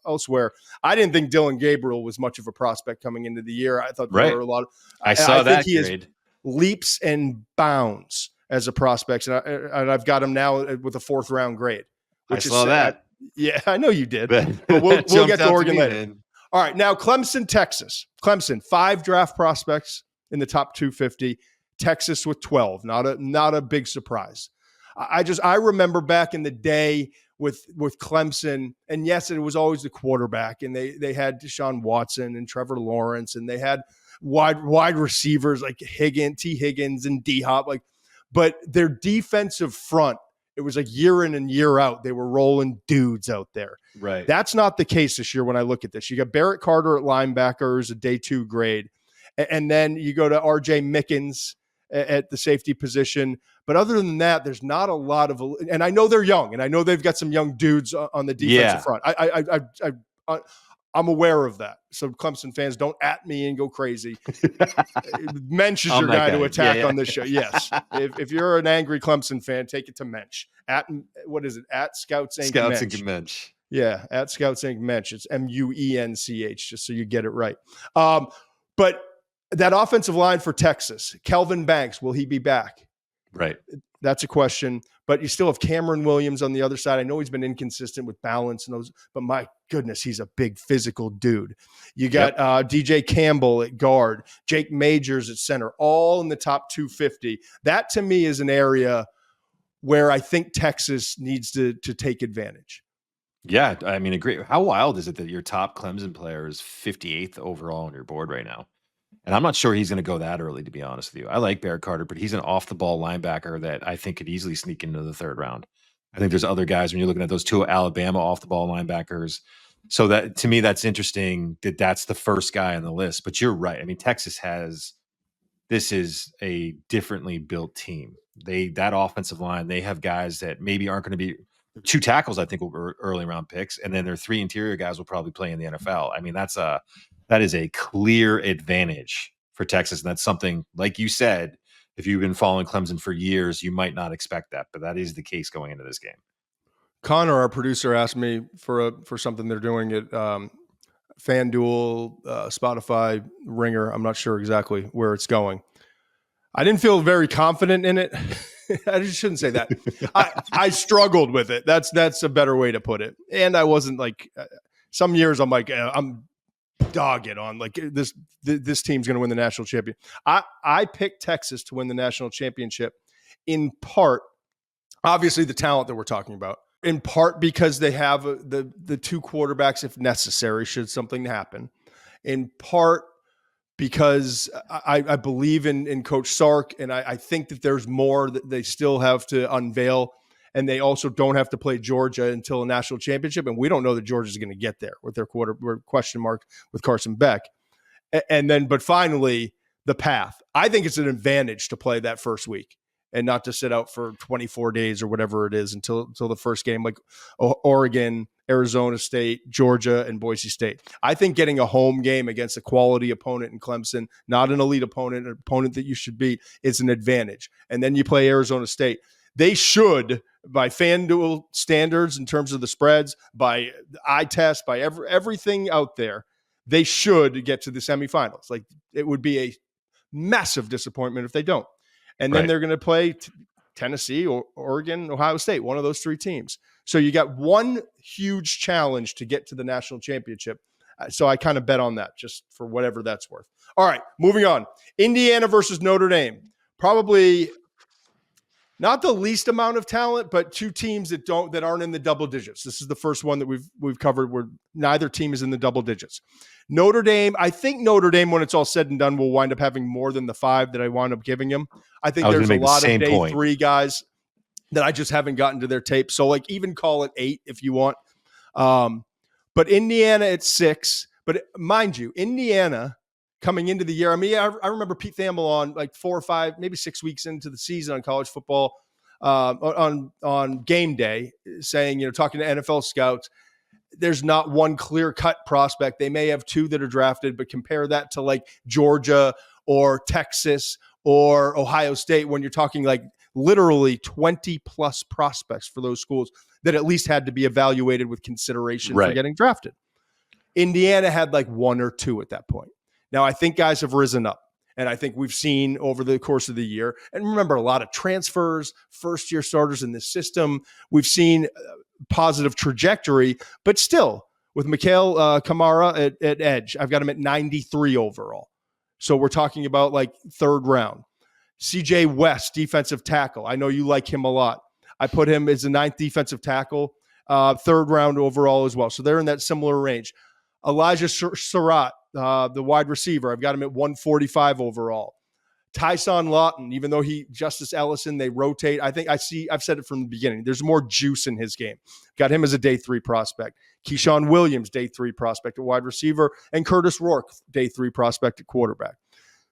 elsewhere, I didn't think Dylan Gabriel was much of a prospect coming into the year. I thought there were a lot of – I saw that grade. Leaps and bounds as a prospect, and I've got him now with a 4th round grade. I saw that. Yeah, I know you did. But we'll get to Oregon later. All right, now Clemson, Texas. Clemson, 5 draft prospects, in the top 250. Texas with 12. Not a big surprise. I remember back in the day with Clemson, and yes, it was always the quarterback, and they had Deshaun Watson and Trevor Lawrence, and they had wide receivers like T. Higgins and D-Hop, but their defensive front, it was like year in and year out, they were rolling dudes out there. Right. That's not the case this year when I look at this. You got Barrett Carter at linebacker, who's a day 2 grade, and then you go to R.J. Mickens at the safety position. But other than that, there's not a lot of, and I know they're young, and I know they've got some young dudes on the defensive front. I'm aware of that. So Clemson fans, don't at me and go crazy. Muench is your guy to attack on this show. Yes. If you're an angry Clemson fan, take it to Muench. What is it? At Scouts Inc. Scouts Inc. Muench. Yeah, at Scouts Inc. Muench. It's Muench, just so you get it right. But that offensive line for Texas, Kelvin Banks, will he be back? Right. That's a question. But you still have Cameron Williams on the other side. I know he's been inconsistent with balance and those, but my goodness, he's a big physical dude. You got DJ Campbell at guard, Jake Majors at center, all in the top 250. That to me is an area where I think Texas needs to take advantage. Yeah, I mean, agree. How wild is it that your top Clemson player is 58th overall on your board right now? And I'm not sure he's going to go that early, to be honest with you. I like Barrett Carter, but he's an off-the-ball linebacker that I think could easily sneak into the 3rd round. I think there's other guys when you're looking at those 2 Alabama off-the-ball linebackers. So that, to me, that's interesting that that's the first guy on the list. But you're right. I mean, Texas this is a differently built team. That offensive line, they have guys that maybe aren't going to be 2 tackles, I think, will be early round picks, and then their 3 interior guys will probably play in the NFL. I mean, that is a clear advantage for Texas. And that's something, like you said, if you've been following Clemson for years, you might not expect that, but that is the case going into this game. Connor, our producer, asked me for something they're doing at FanDuel, Spotify, Ringer. I'm not sure exactly where it's going. I didn't feel very confident in it. I just shouldn't say that. I struggled with it. That's a better way to put it. And I wasn't like some years I'm like, I'm dogged on like this team's going to win the national championship. I picked Texas to win the national championship in part, obviously the talent that we're talking about, in part because they have the 2 quarterbacks if necessary should something happen, in part because I believe in Coach Sark, and I think that there's more that they still have to unveil. And they also don't have to play Georgia until a national championship. And we don't know that Georgia's going to get there with their question mark with Carson Beck. But finally, the path. I think it's an advantage to play that first week and not to sit out for 24 days or whatever it is until the first game, like Oregon, Arizona State, Georgia, and Boise State. I think getting a home game against a quality opponent in Clemson, not an elite opponent, an opponent that you should beat, is an advantage. And then you play Arizona State. They should, by FanDuel standards in terms of the spreads, by eye test, by everything out there, they should get to the semifinals. Like, it would be a massive disappointment if they don't. And then they're going to play Tennessee or Oregon, Ohio State, one of those 3 teams. So you got one huge challenge to get to the national championship. So I kind of bet on that just for whatever that's worth. All right, moving on. Indiana versus Notre Dame. Probably not the least amount of talent, but 2 teams that aren't in the double digits. This is the first one that we've covered where neither team is in the double digits. Notre Dame, I think Notre Dame, when it's all said and done, will wind up having more than the 5 that I wound up giving them. I think there's a lot of day 3 guys that I just haven't gotten to their tape. So like even call it 8 if you want. But Indiana at 6. But mind you, Indiana coming into the year, I mean, I remember Pete Thamel on like 4 or 5, maybe 6 weeks into the season on college football on game day saying, talking to NFL scouts, there's not one clear-cut prospect. They may have 2 that are drafted, but compare that to like Georgia or Texas or Ohio State when you're talking like literally 20-plus prospects for those schools that at least had to be evaluated with consideration for getting drafted. Indiana had like 1 or 2 at that point. Now, I think guys have risen up, and I think we've seen over the course of the year, and remember, a lot of transfers, first-year starters in this system. We've seen positive trajectory, but still, with Mikhail Kamara at edge, I've got him at 93 overall. So we're talking about like third round. CJ West, defensive tackle. I know you like him a lot. I put him as the 9th defensive tackle, third round overall as well. So they're in that similar range. Elijah Surratt, the wide receiver. I've got him at 145 overall. Tyson Lawton, even though Justice Ellison, they rotate. I've said it from the beginning. There's more juice in his game. Got him as a day 3 prospect. Keyshawn Williams, day 3 prospect at wide receiver. And Curtis Rourke, day 3 prospect at quarterback.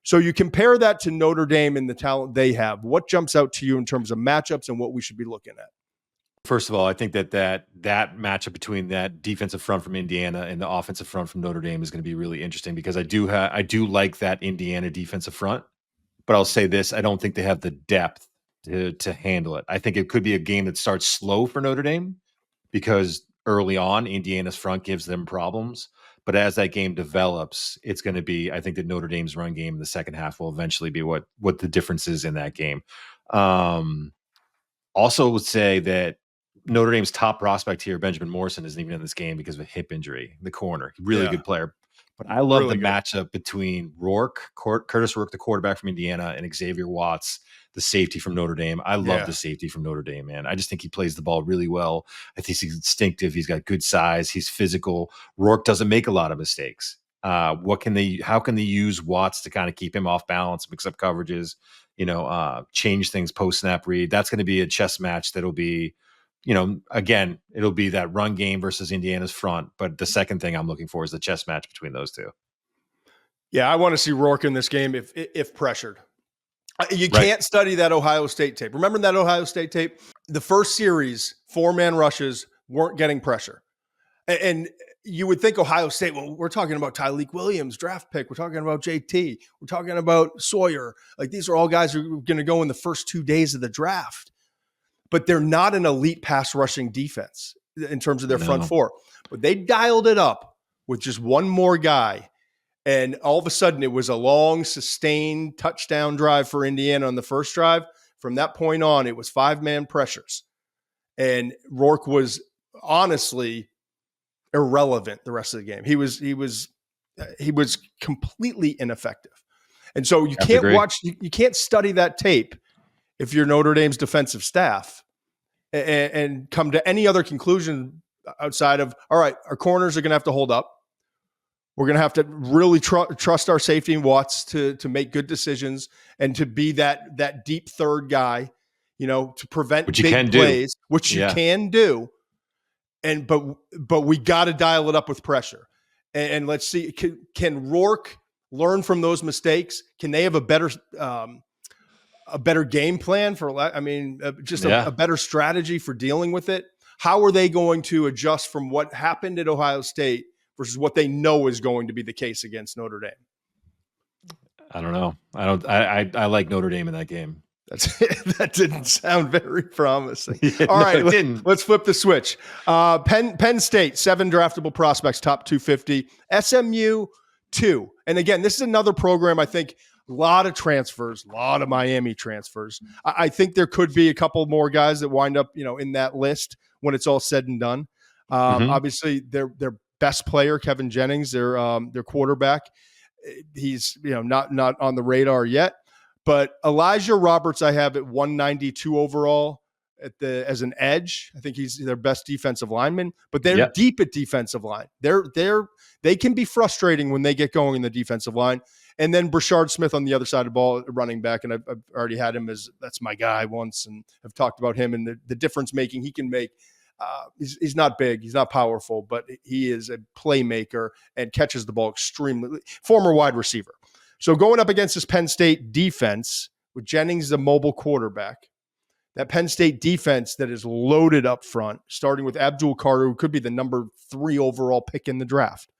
So you compare that to Notre Dame and the talent they have. What jumps out to you in terms of matchups and what we should be looking at? First of all, I think that matchup between that defensive front from Indiana and the offensive front from Notre Dame is going to be really interesting, because I do like that Indiana defensive front. But I'll say this, I don't think they have the depth to handle it. I think it could be a game that starts slow for Notre Dame, because early on, Indiana's front gives them problems. But as that game develops, it's going to be, I think that Notre Dame's run game in the second half will eventually be what the difference is in that game. Also would say that Notre Dame's top prospect here, Benjamin Morrison, isn't even in this game because of a hip injury. The corner, really good player. But I love the matchup between Curtis Rourke, the quarterback from Indiana, and Xavier Watts, the safety from Notre Dame. I love the safety from Notre Dame, man. I just think he plays the ball really well. I think he's instinctive. He's got good size. He's physical. Rourke doesn't make a lot of mistakes. How can they use Watts to kind of keep him off balance, mix up coverages, change things post-snap read? That's going to be a chess match that'll be, again, it'll be that run game versus Indiana's front. But the second thing I'm looking for is the chess match between those two. Yeah, I want to see Rourke in this game if pressured. You can't study that Ohio State tape. Remember that Ohio State tape? The first series, 4-man rushes weren't getting pressure. And you would think Ohio State, well, we're talking about Tyleik Williams, draft pick. We're talking about JT. We're talking about Sawyer. Like, these are all guys who are going to go in the first 2 days of the draft. But they're not an elite pass rushing defense in terms of their front four. But they dialed it up with just one more guy. And all of a sudden, it was a long, sustained touchdown drive for Indiana on the first drive. From that point on, it was 5-man pressures. And Rourke was honestly irrelevant the rest of the game. He was completely ineffective. And so you can't study that tape if you're Notre Dame's defensive staff and come to any other conclusion outside of, all right, our corners are going to have to hold up. We're going to have to really trust our safety and Watts to make good decisions and to be that deep third guy, to prevent big plays, which you can do. But we got to dial it up with pressure. And let's see, can Rourke learn from those mistakes? Can they have a better game plan a better strategy for dealing with it? How are they going to adjust from what happened at Ohio State versus what they know is going to be the case against Notre Dame? I don't know. I like Notre Dame in that game. That didn't sound very promising. All right, let's flip the switch. Penn State, 7 draftable prospects, top 250. SMU, 2. And again, this is another program, I think, a lot of transfers, a lot of Miami transfers. I think there could be a couple more guys that wind up, in that list when it's all said and done. Obviously, their best player, Kevin Jennings, their quarterback, he's not on the radar yet. But Elijah Roberts, I have at 192 overall as an edge. I think he's their best defensive lineman. But they're deep at defensive line. They can be frustrating when they get going in the defensive line. And then Brashard Smith on the other side of the ball, running back, and I've already had him that's my guy once, and I've talked about him and the difference making he can make. He's not big, he's not powerful, but he is a playmaker and catches the ball extremely. Former wide receiver. So going up against this Penn State defense with Jennings, the mobile quarterback, that Penn State defense that is loaded up front, starting with Abdul Carter, who could be the number 3 overall pick in the draft.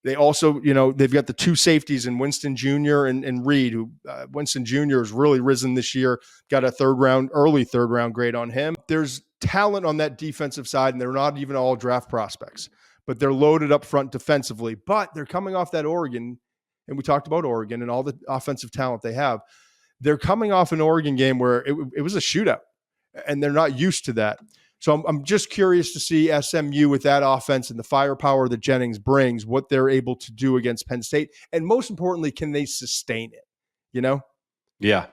They also, they've got the 2 safeties in Winston Jr. and Reed, who Winston Jr. has really risen this year, got a early third round grade on him. There's talent on that defensive side, and they're not even all draft prospects, but they're loaded up front defensively. But they're coming off that Oregon, and we talked about Oregon and all the offensive talent they have. They're coming off an Oregon game where it was a shootout, and they're not used to that. So I'm just curious to see SMU with that offense and the firepower that Jennings brings, what they're able to do against Penn State. And most importantly, can they sustain it? You know? Yeah.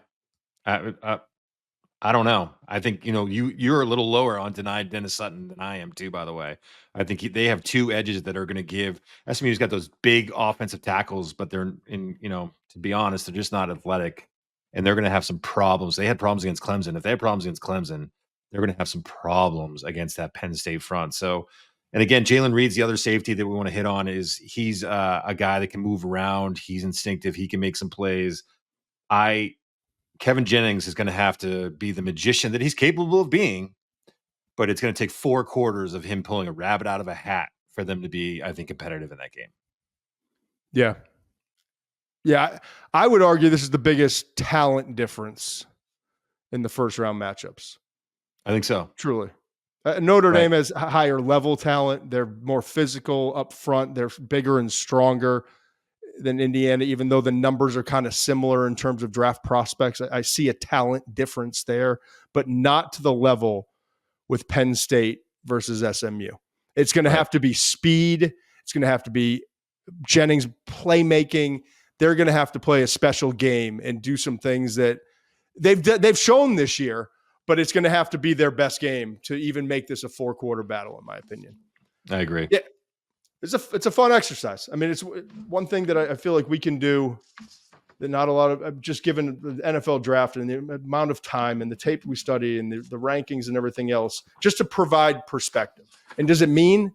I don't know. I think, you're a little lower on denied Dennis Sutton than I am too, by the way. I think they have two edges that are going to give. SMU's got those big offensive tackles, but they're to be honest, they're just not athletic, and they're going to have some problems. They had problems against Clemson. If they had problems against Clemson, they're going to have some problems against that Penn State front. So, and again, Jalen Reed's the other safety that we want to hit on. Is he's a guy that can move around. He's instinctive. He can make some plays. Kevin Jennings is going to have to be the magician that he's capable of being, but it's going to take 4 quarters of him pulling a rabbit out of a hat for them to be, I think, competitive in that game. Yeah. Yeah. I would argue this is the biggest talent difference in the first round matchups. I think so. Truly. Notre Dame has higher level talent. They're more physical up front. They're bigger and stronger than Indiana, even though the numbers are kind of similar in terms of draft prospects. I see a talent difference there, but not to the level with Penn State versus SMU. It's going to have to be speed. It's going to have to be Jennings playmaking. They're going to have to play a special game and do some things that they've shown this year, but it's going to have to be their best game to even make this a 4-quarter battle, in my opinion. I agree. Yeah. It's a fun exercise. I mean, it's one thing that I feel like we can do that not a lot of, just given the NFL draft and the amount of time and the tape we study and the rankings and everything else, just to provide perspective. And does it mean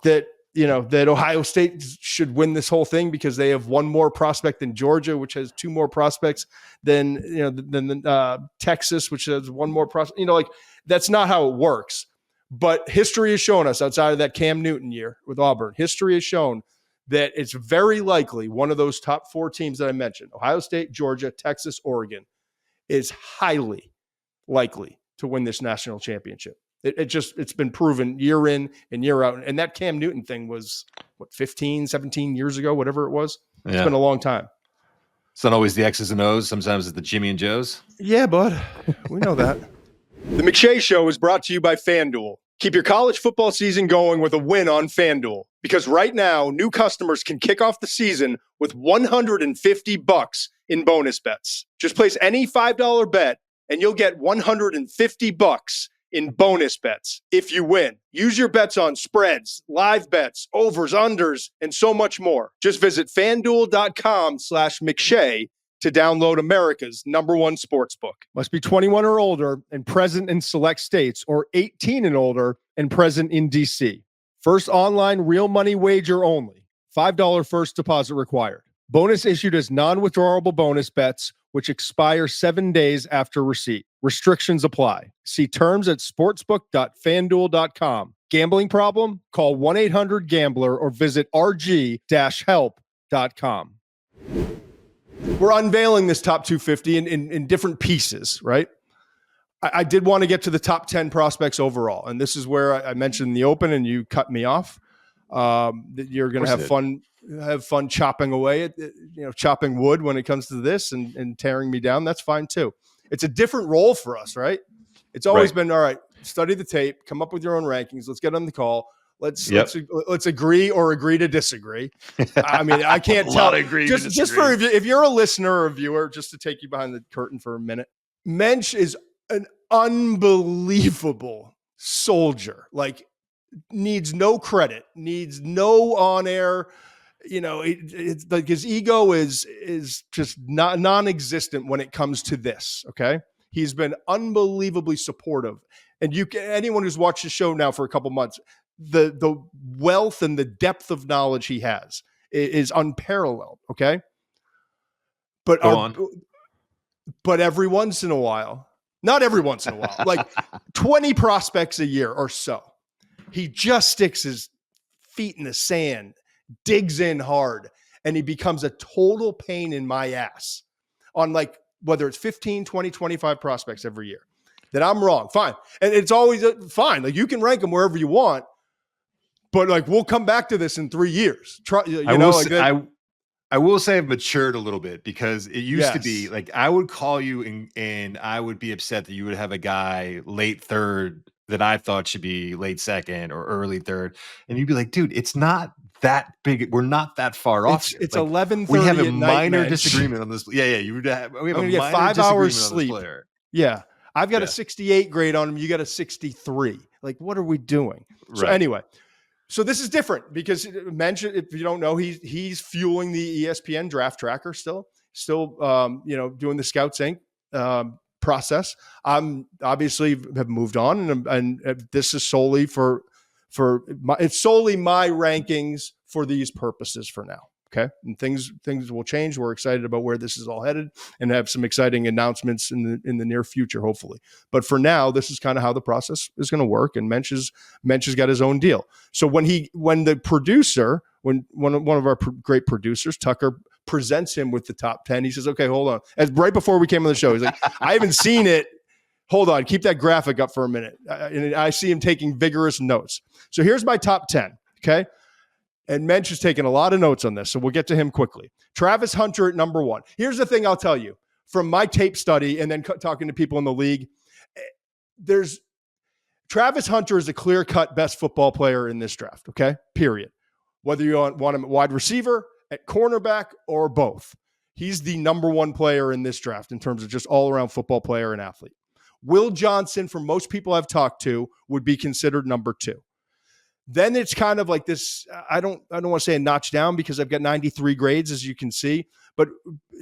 that, that Ohio State should win this whole thing because they have one more prospect than Georgia, which has 2 more prospects than Texas, which has 1 more prospect? That's not how it works. But history has shown us, outside of that Cam Newton year with Auburn, history has shown that it's very likely one of those top 4 teams that I mentioned, Ohio State, Georgia, Texas, Oregon, is highly likely to win this national championship. It's been proven year in and year out. And that Cam Newton thing was, 15, 17 years ago, whatever it was. It's been a long time. It's not always the X's and O's. Sometimes it's the Jimmy and Joe's. Yeah, bud. We know that. The McShay Show is brought to you by FanDuel. Keep your college football season going with a win on FanDuel. Because right now, new customers can kick off the season with $150 in bonus bets. Just place any $5 bet, and you'll get $150 in bonus bets if you win. Use your bets on spreads, live bets, overs, unders, and so much more. Just visit FanDuel.com/McShay to download America's #1 sportsbook. Must be 21 or older and present in select states, or 18 and older and present in D.C. First online real money wager only. $5 first deposit required. Bonus issued as non-withdrawable bonus bets, which expire 7 days after receipt. Restrictions apply. See terms at sportsbook.fanduel.com. Gambling problem? Call 1-800-GAMBLER or visit rg-help.com. We're unveiling this top 250 in different pieces, right? I did want to get to the top 10 prospects overall. And this is where I mentioned in the open and you cut me off. That you're going to have fun chopping away at, chopping wood when it comes to this and tearing me down. That's fine too. It's a different role for us, right? It's always been, all right, study the tape, come up with your own rankings. Let's get on the call. Let's agree or agree to disagree. I mean, I can't tell. Just for if you're a listener or a viewer, just to take you behind the curtain for a minute, Muench is an unbelievable soldier. Like, needs no credit, needs no on air. It's like his ego is just non-existent when it comes to this. Okay, he's been unbelievably supportive, and anyone who's watched the show now for a couple months, the wealth and the depth of knowledge he has is unparalleled. Okay. But every once in a while, not every once in a while, like 20 prospects a year or so, he just sticks his feet in the sand, digs in hard, and he becomes a total pain in my ass on, like, whether it's 15, 20, 25 prospects every year. That I'm wrong. Fine. And it's always fine. Like, you can rank them wherever you want. But, like, we'll come back to this in 3 years. I will say I've matured a little bit, because it used to be like I would call you and I would be upset that you would have a guy late 3rd that I thought should be late second or early third. And you'd be like, dude, it's not that big. We're not that far off here. It's Like, we have 11:30 a at night, minor Mensch. disagreement on this. Yeah. We have I'm a gonna get minor 5 hours disagreement on this sleep. player. Yeah. I've got a Yeah. 68 grade on him. You got a 63. Like, what are we doing? So Right. anyway, so this is different because Muench, if you don't know, he's fueling the ESPN draft tracker still, doing the Scouts Inc. Process. I'm obviously have moved on, and this is solely it's solely my rankings for these purposes for now. Okay. And things will change. We're excited about where this is all headed and have some exciting announcements in the near future, hopefully. But for now, this is kind of how the process is going to work. And Muench has got his own deal. So when one of our great producers, Tucker, presents him with the top 10, he says, okay, hold on. Right before we came on the show, he's like, I haven't seen it. Hold on. Keep that graphic up for a minute. And I see him taking vigorous notes. So here's my top 10. Okay. And Muench has taken a lot of notes on this, so we'll get to him quickly. Travis Hunter at number 1. Here's the thing I'll tell you from my tape study and then talking to people in the league. Travis Hunter is a clear-cut best football player in this draft, okay? Period. Whether you want him at wide receiver, at cornerback, or both. He's the number 1 player in this draft in terms of just all-around football player and athlete. Will Johnson, for most people I've talked to, would be considered number 2. Then it's kind of like this. I don't want to say a notch down because I've got 93 grades, as you can see. But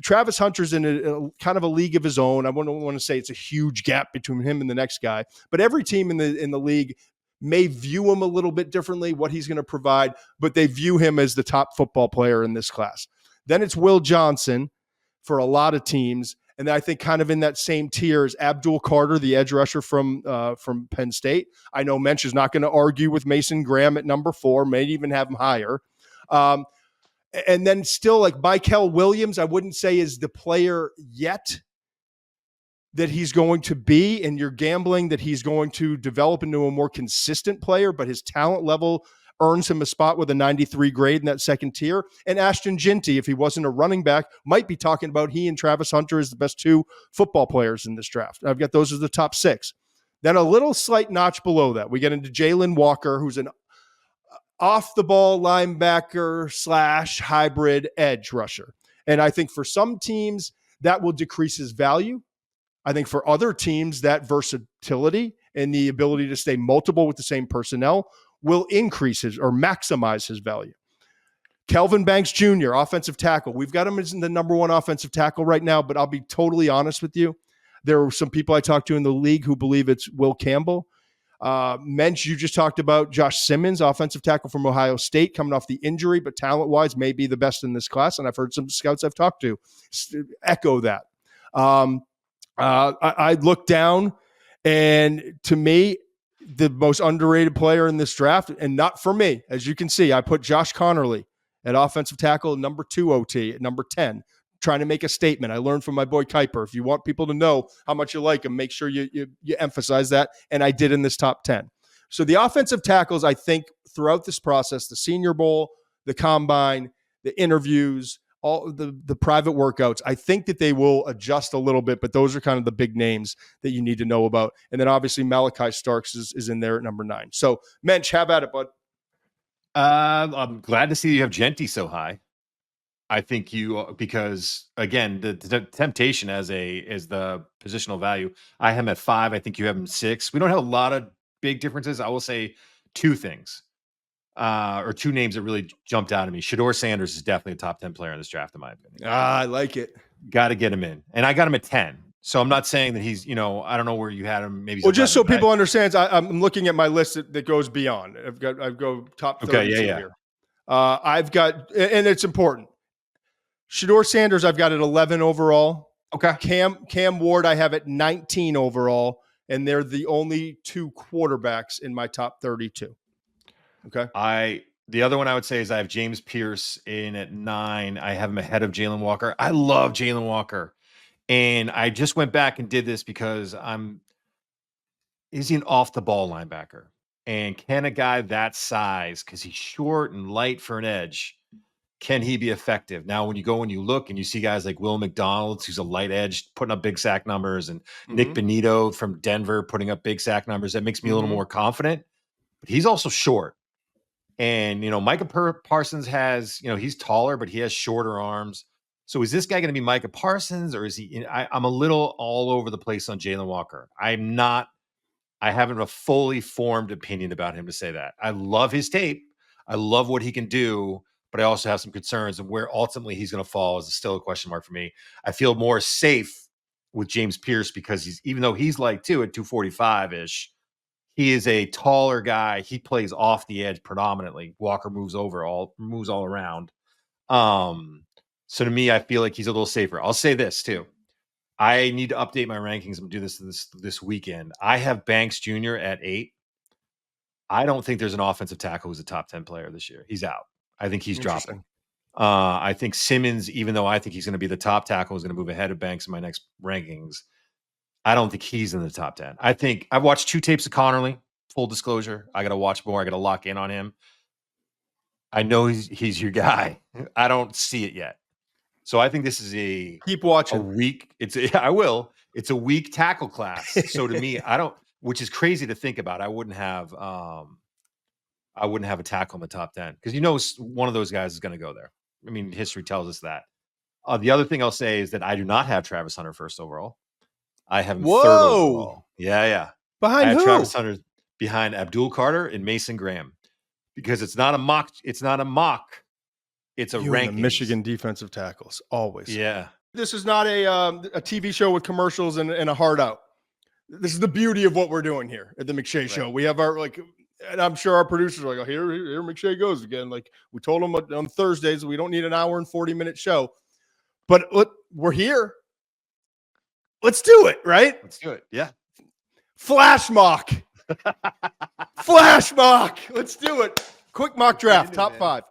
Travis Hunter's in a kind of a league of his own. I don't want to say it's a huge gap between him and the next guy. But every team in the league may view him a little bit differently, what he's going to provide. But they view him as the top football player in this class. Then it's Will Johnson for a lot of teams. And I think kind of in that same tier is Abdul Carter, the edge rusher from Penn State. I know Muench is not going to argue with Mason Graham at number 4, may even have him higher. And then still like Michael Williams, I wouldn't say is the player yet that he's going to be. And you're gambling that he's going to develop into a more consistent player, but his talent level earns him a spot with a 93 grade in that second tier. And Ashton Ginty, if he wasn't a running back, might be talking about he and Travis Hunter as the best 2 football players in this draft. I've got those as the top 6. Then a little slight notch below that, we get into Jalen Walker, who's an off-the-ball linebacker / hybrid edge rusher. And I think for some teams, that will decrease his value. I think for other teams, that versatility and the ability to stay multiple with the same personnel will increase his or maximize his value. Kelvin Banks Jr., offensive tackle. We've got him as the number 1 offensive tackle right now, but I'll be totally honest with you. There are some people I talked to in the league who believe it's Will Campbell. Muench, you just talked about Josh Simmons, offensive tackle from Ohio State, coming off the injury, but talent-wise may be the best in this class, and I've heard some scouts I've talked to echo that. I look down, and to me, the most underrated player in this draft, and not for me, as you can see, I put Josh Connerly at offensive tackle, number 2 OT at number 10, trying to make a statement. I learned from my boy Kuiper. If you want people to know how much you like him, make sure you emphasize that, and I did in this top 10. So the offensive tackles, I think, throughout this process, the Senior Bowl, the Combine, the interviews, all the private workouts, I think that they will adjust a little bit, but those are kind of the big names that you need to know about. And then obviously Malachi Starks is in there at number 9. So Muench, have at it, bud. I'm glad to see you have Ginty so high. I think because again, the temptation as the positional value, I have him at 5. I think you have him 6. We don't have a lot of big differences. I will say 2 things. Or 2 names that really jumped out at me. Shedeur Sanders is definitely a top 10 player in this draft, in my opinion. I like it. Got to get him in. And I got him at 10. So I'm not saying that he's, I don't know where you had him. Maybe. Well, just so people understand, I'm looking at my list that goes beyond. I've go top 32 here. I've got, and it's important. Shedeur Sanders, I've got at 11 overall. Okay. Cam Ward, I have at 19 overall. And they're the only 2 quarterbacks in my top 32. Okay. The other one I would say is I have James Pierce in at 9. I have him ahead of Jalen Walker. I love Jalen Walker. And I just went back and did this because is he an off the ball linebacker? And can a guy that size, because he's short and light for an edge, Can he be effective? Now, when you go and you look and you see guys like Will McDonald, who's a light edge, putting up big sack numbers, and Nick Benito from Denver putting up big sack numbers, that makes me a little more confident. But he's also short. And, Micah Parsons has, he's taller, but he has shorter arms. So is this guy going to be Micah Parsons, or is he? I'm a little all over the place on Jalen Walker. I haven't a fully formed opinion about him to say that. I love his tape. I love what he can do, but I also have some concerns, and where ultimately he's going to fall is still a question mark for me. I feel more safe with James Pierce because even though he's light too at 245-ish, he is a taller guy. He plays off the edge predominantly. Walker moves all around. So to me, I feel like he's a little safer. I'll say this too. I need to update my rankings. I'm going to do this weekend. I have Banks Jr. at 8. I don't think there's an offensive tackle who's a top 10 player this year. He's out. I think he's dropping. I think Simmons, even though I think he's going to be the top tackle, is going to move ahead of Banks in my next rankings. I don't think he's in the top 10. I think I've watched 2 tapes of Connerly. Full disclosure. I got to watch more. I got to lock in on him. I know he's your guy. I don't see it yet. So I think this is keep watching. A weak. I will. It's a weak tackle class. So to me, which is crazy to think about. I wouldn't have a tackle in the top 10 because one of those guys is going to go there. I mean, history tells us that. The other thing I'll say is that I do not have Travis Hunter first overall. I have him third overall. Yeah. Behind who? Travis Hunter behind Abdul Carter and Mason Graham because it's not a mock. It's not a mock. It's a ranking. Michigan defensive tackles always. Yeah. This is not a TV show with commercials and a hard out. This is the beauty of what we're doing here at the McShay Show. We have our and I'm sure our producers are like, oh, here McShay goes again. Like we told them on Thursdays, we don't need an hour and 40-minute show, but we're here. Let's do it, right? Let's do it. Yeah. Flash mock. Flash mock. Let's do it. Quick mock draft, top 5.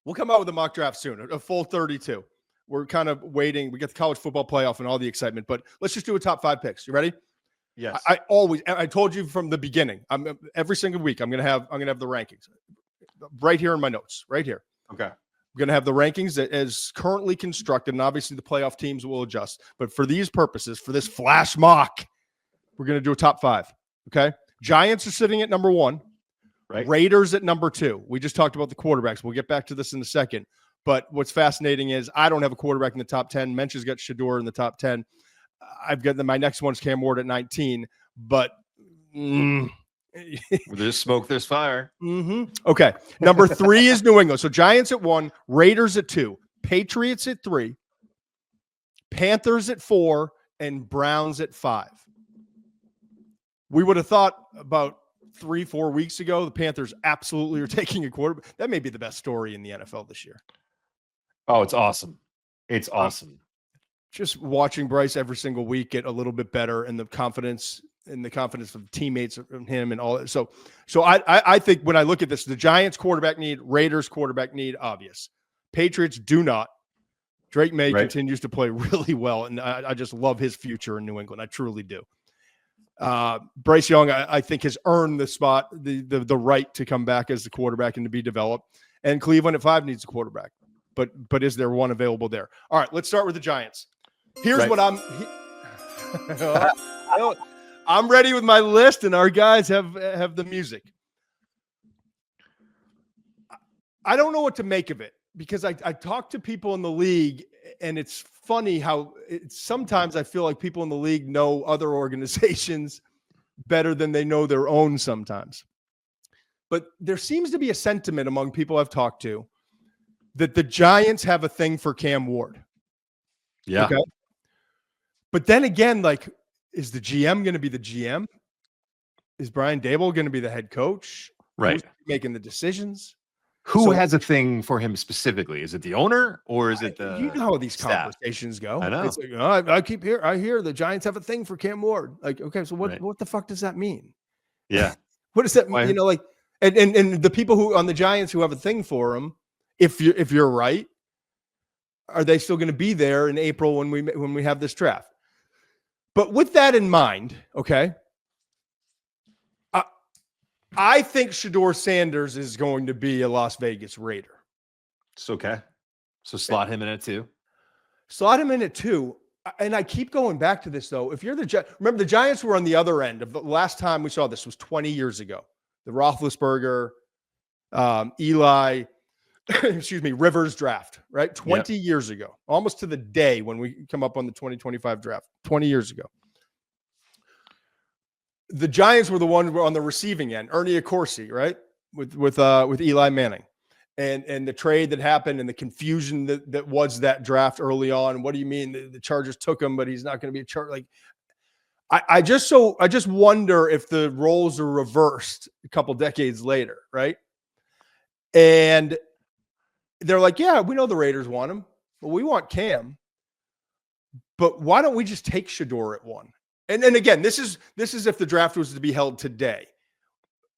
We'll come out with a mock draft soon, a full 32. We're kind of waiting. We get the college football playoff and all the excitement, but let's just do a top 5 picks. You ready? Yes. I told you from the beginning. Every single week I'm gonna have the rankings right here in my notes, right here. Okay. I'm gonna have the rankings as currently constructed, and obviously the playoff teams will adjust. But for these purposes, for this flash mock, we're gonna do a top 5. Okay. Giants are sitting at number 1. Right. Raiders at number 2. We just talked about the quarterbacks. We'll get back to this in a second. But what's fascinating is I don't have a quarterback in the top 10. Mench has got Shador in the top 10. I've got my next one's Cam Ward at 19. But there's smoke, there's fire. Okay. Number 3 is New England. So Giants at 1, Raiders at 2, Patriots at 3, Panthers at 4, and Browns at 5. We would have thought about 3-4 weeks ago, the Panthers absolutely are taking a quarterback. That may be the best story in the NFL this year. Oh, it's awesome. It's awesome. Just watching Bryce every single week get a little bit better and the confidence of teammates and him and all that. So I think when I look at this, the Giants quarterback need, Raiders quarterback need, obvious. Patriots do not. Drake May continues to play really well, and I just love his future in New England. I truly do. Bryce Young, I think, has earned the spot, the right to come back as the quarterback and to be developed. And Cleveland at 5 needs a quarterback. But is there one available there? All right, let's start with the Giants. Here's what I'm ready with my list, and our guys have the music. I don't know what to make of it because I talk to people in the league, and it's funny how sometimes I feel like people in the league know other organizations better than they know their own sometimes. But there seems to be a sentiment among people I've talked to that the Giants have a thing for Cam Ward. Yeah. Okay? But then again, is the GM going to be the GM? Is Brian Daboll going to be the head coach? Right. Who's making the decisions? Who has a thing for him specifically? Is it the owner or is it the you know how these staff? Conversations go? I know. It's I hear the Giants have a thing for Cam Ward. Okay, so what the fuck does that mean? Yeah. What does that mean? And the people who on the Giants who have a thing for him, if you're right, are they still going to be there in April when we have this draft? But with that in mind, okay, I think Shador Sanders is going to be a Las Vegas Raider. It's okay. So slot him in it too. Slot him in at 2. And I keep going back to this, though. If you're remember, the Giants were on the other end of the last time we saw this was 20 years ago. The Roethlisberger, Eli, Rivers draft, right? 20 years ago, almost to the day when we come up on the 2025 draft, 20 years ago. The Giants were the one on the receiving end, Ernie Accorsi, right? With Eli Manning. And the trade that happened and the confusion that was that draft early on. What do you mean the Chargers took him, but he's not going to be a Charger? Like, I just wonder if the roles are reversed a couple decades later, right? And they're like, yeah, we know the Raiders want him, but we want Cam. But why don't we just take Shedeur at 1? And again, this is if the draft was to be held today.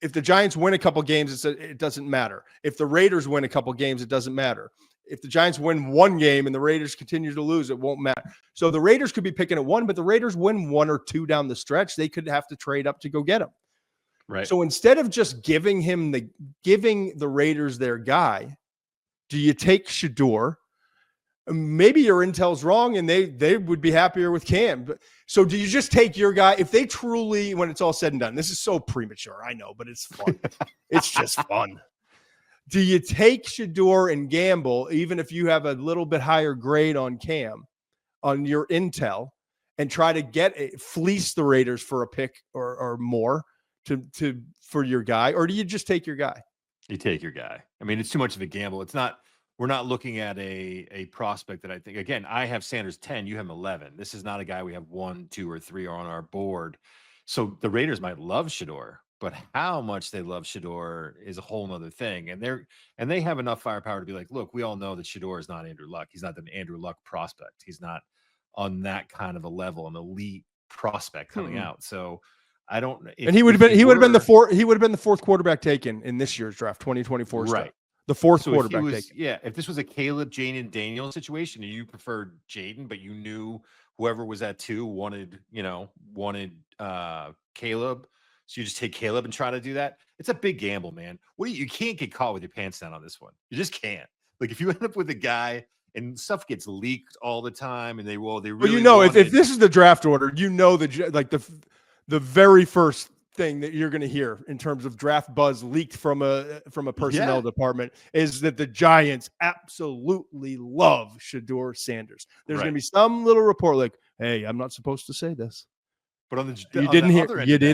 If the Giants win a couple games, it doesn't matter. If the Raiders win a couple games, it doesn't matter. If the Giants win one game and the Raiders continue to lose, it won't matter. So the Raiders could be picking at 1, but the Raiders win 1 or 2 down the stretch. They could have to trade up to go get him. Right. So instead of just giving the Raiders their guy, do you take Shedeur? Maybe your intel's wrong and they would be happier with Cam. So do you just take your guy? If they truly, when it's all said and done, this is so premature, I know, but it's fun. It's just fun. Do you take Shedeur and gamble, even if you have a little bit higher grade on Cam, on your intel, and try to fleece the Raiders for a pick or more for your guy? Or do you just take your guy? You take your guy. I mean, it's too much of a gamble. We're not looking at a prospect that I think, again, I have Sanders 10, you have him 11. This is not a guy we have 1, 2, or 3 on our board. So the Raiders might love Shedeur, but how much they love Shedeur is a whole nother thing. And they have enough firepower to be like, look, we all know that Shedeur is not Andrew Luck. He's not an Andrew Luck prospect. He's not on that kind of a level, an elite prospect coming out. So I don't. And he would have been the fourth quarterback taken in this year's draft, 2024. Right. Draft. The fourth quarterback taken. Yeah. If this was a Caleb, Jaden, Daniel situation, and you preferred Jaden, but you knew whoever was at 2 wanted Caleb, so you just take Caleb and try to do that. It's a big gamble, man. You can't get caught with your pants down on this one. You just can't. Like, if you end up with a guy and stuff gets leaked all the time, and they really. Well, if this is the draft order, the very first thing that you're going to hear in terms of draft buzz leaked from a personnel department is that the Giants absolutely love Shedeur Sanders. There's going to be some little report like, "Hey, I'm not supposed to say this," but you didn't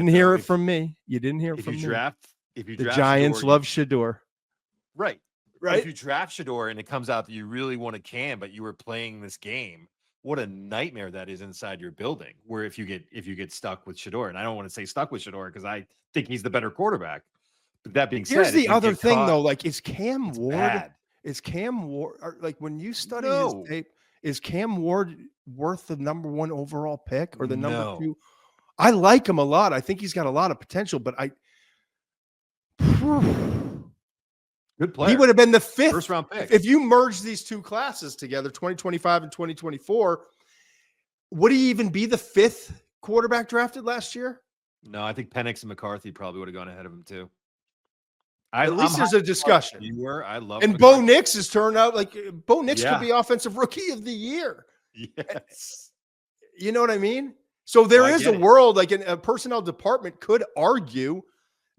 hear it from me. You didn't hear it from me. The Giants love Shedeur. Right. If you draft Shedeur and it comes out that you really want to Cam, but you were playing this game, what a nightmare that is inside your building. Where if you get stuck with Shedeur, and I don't want to say stuck with Shedeur because I think he's the better quarterback. But that being said, here's the other thing though. Like, is Cam Ward? Bad. Is Cam Ward? Like, when you study his tape, is Cam Ward worth the number 1 overall pick or the number 2? I like him a lot. I think he's got a lot of potential, but good player. He would have been the 5th first round pick. If you merge these 2 classes together, 2025 and 2024, would he even be the 5th quarterback drafted last year? No, I think Penix and McCarthy probably would have gone ahead of him too. At least there's a discussion. I love and McCarthy. Bo Nix has turned out like Bo Nix could be offensive rookie of the year. Yes. You know what I mean? So there is a world, like a personnel department could argue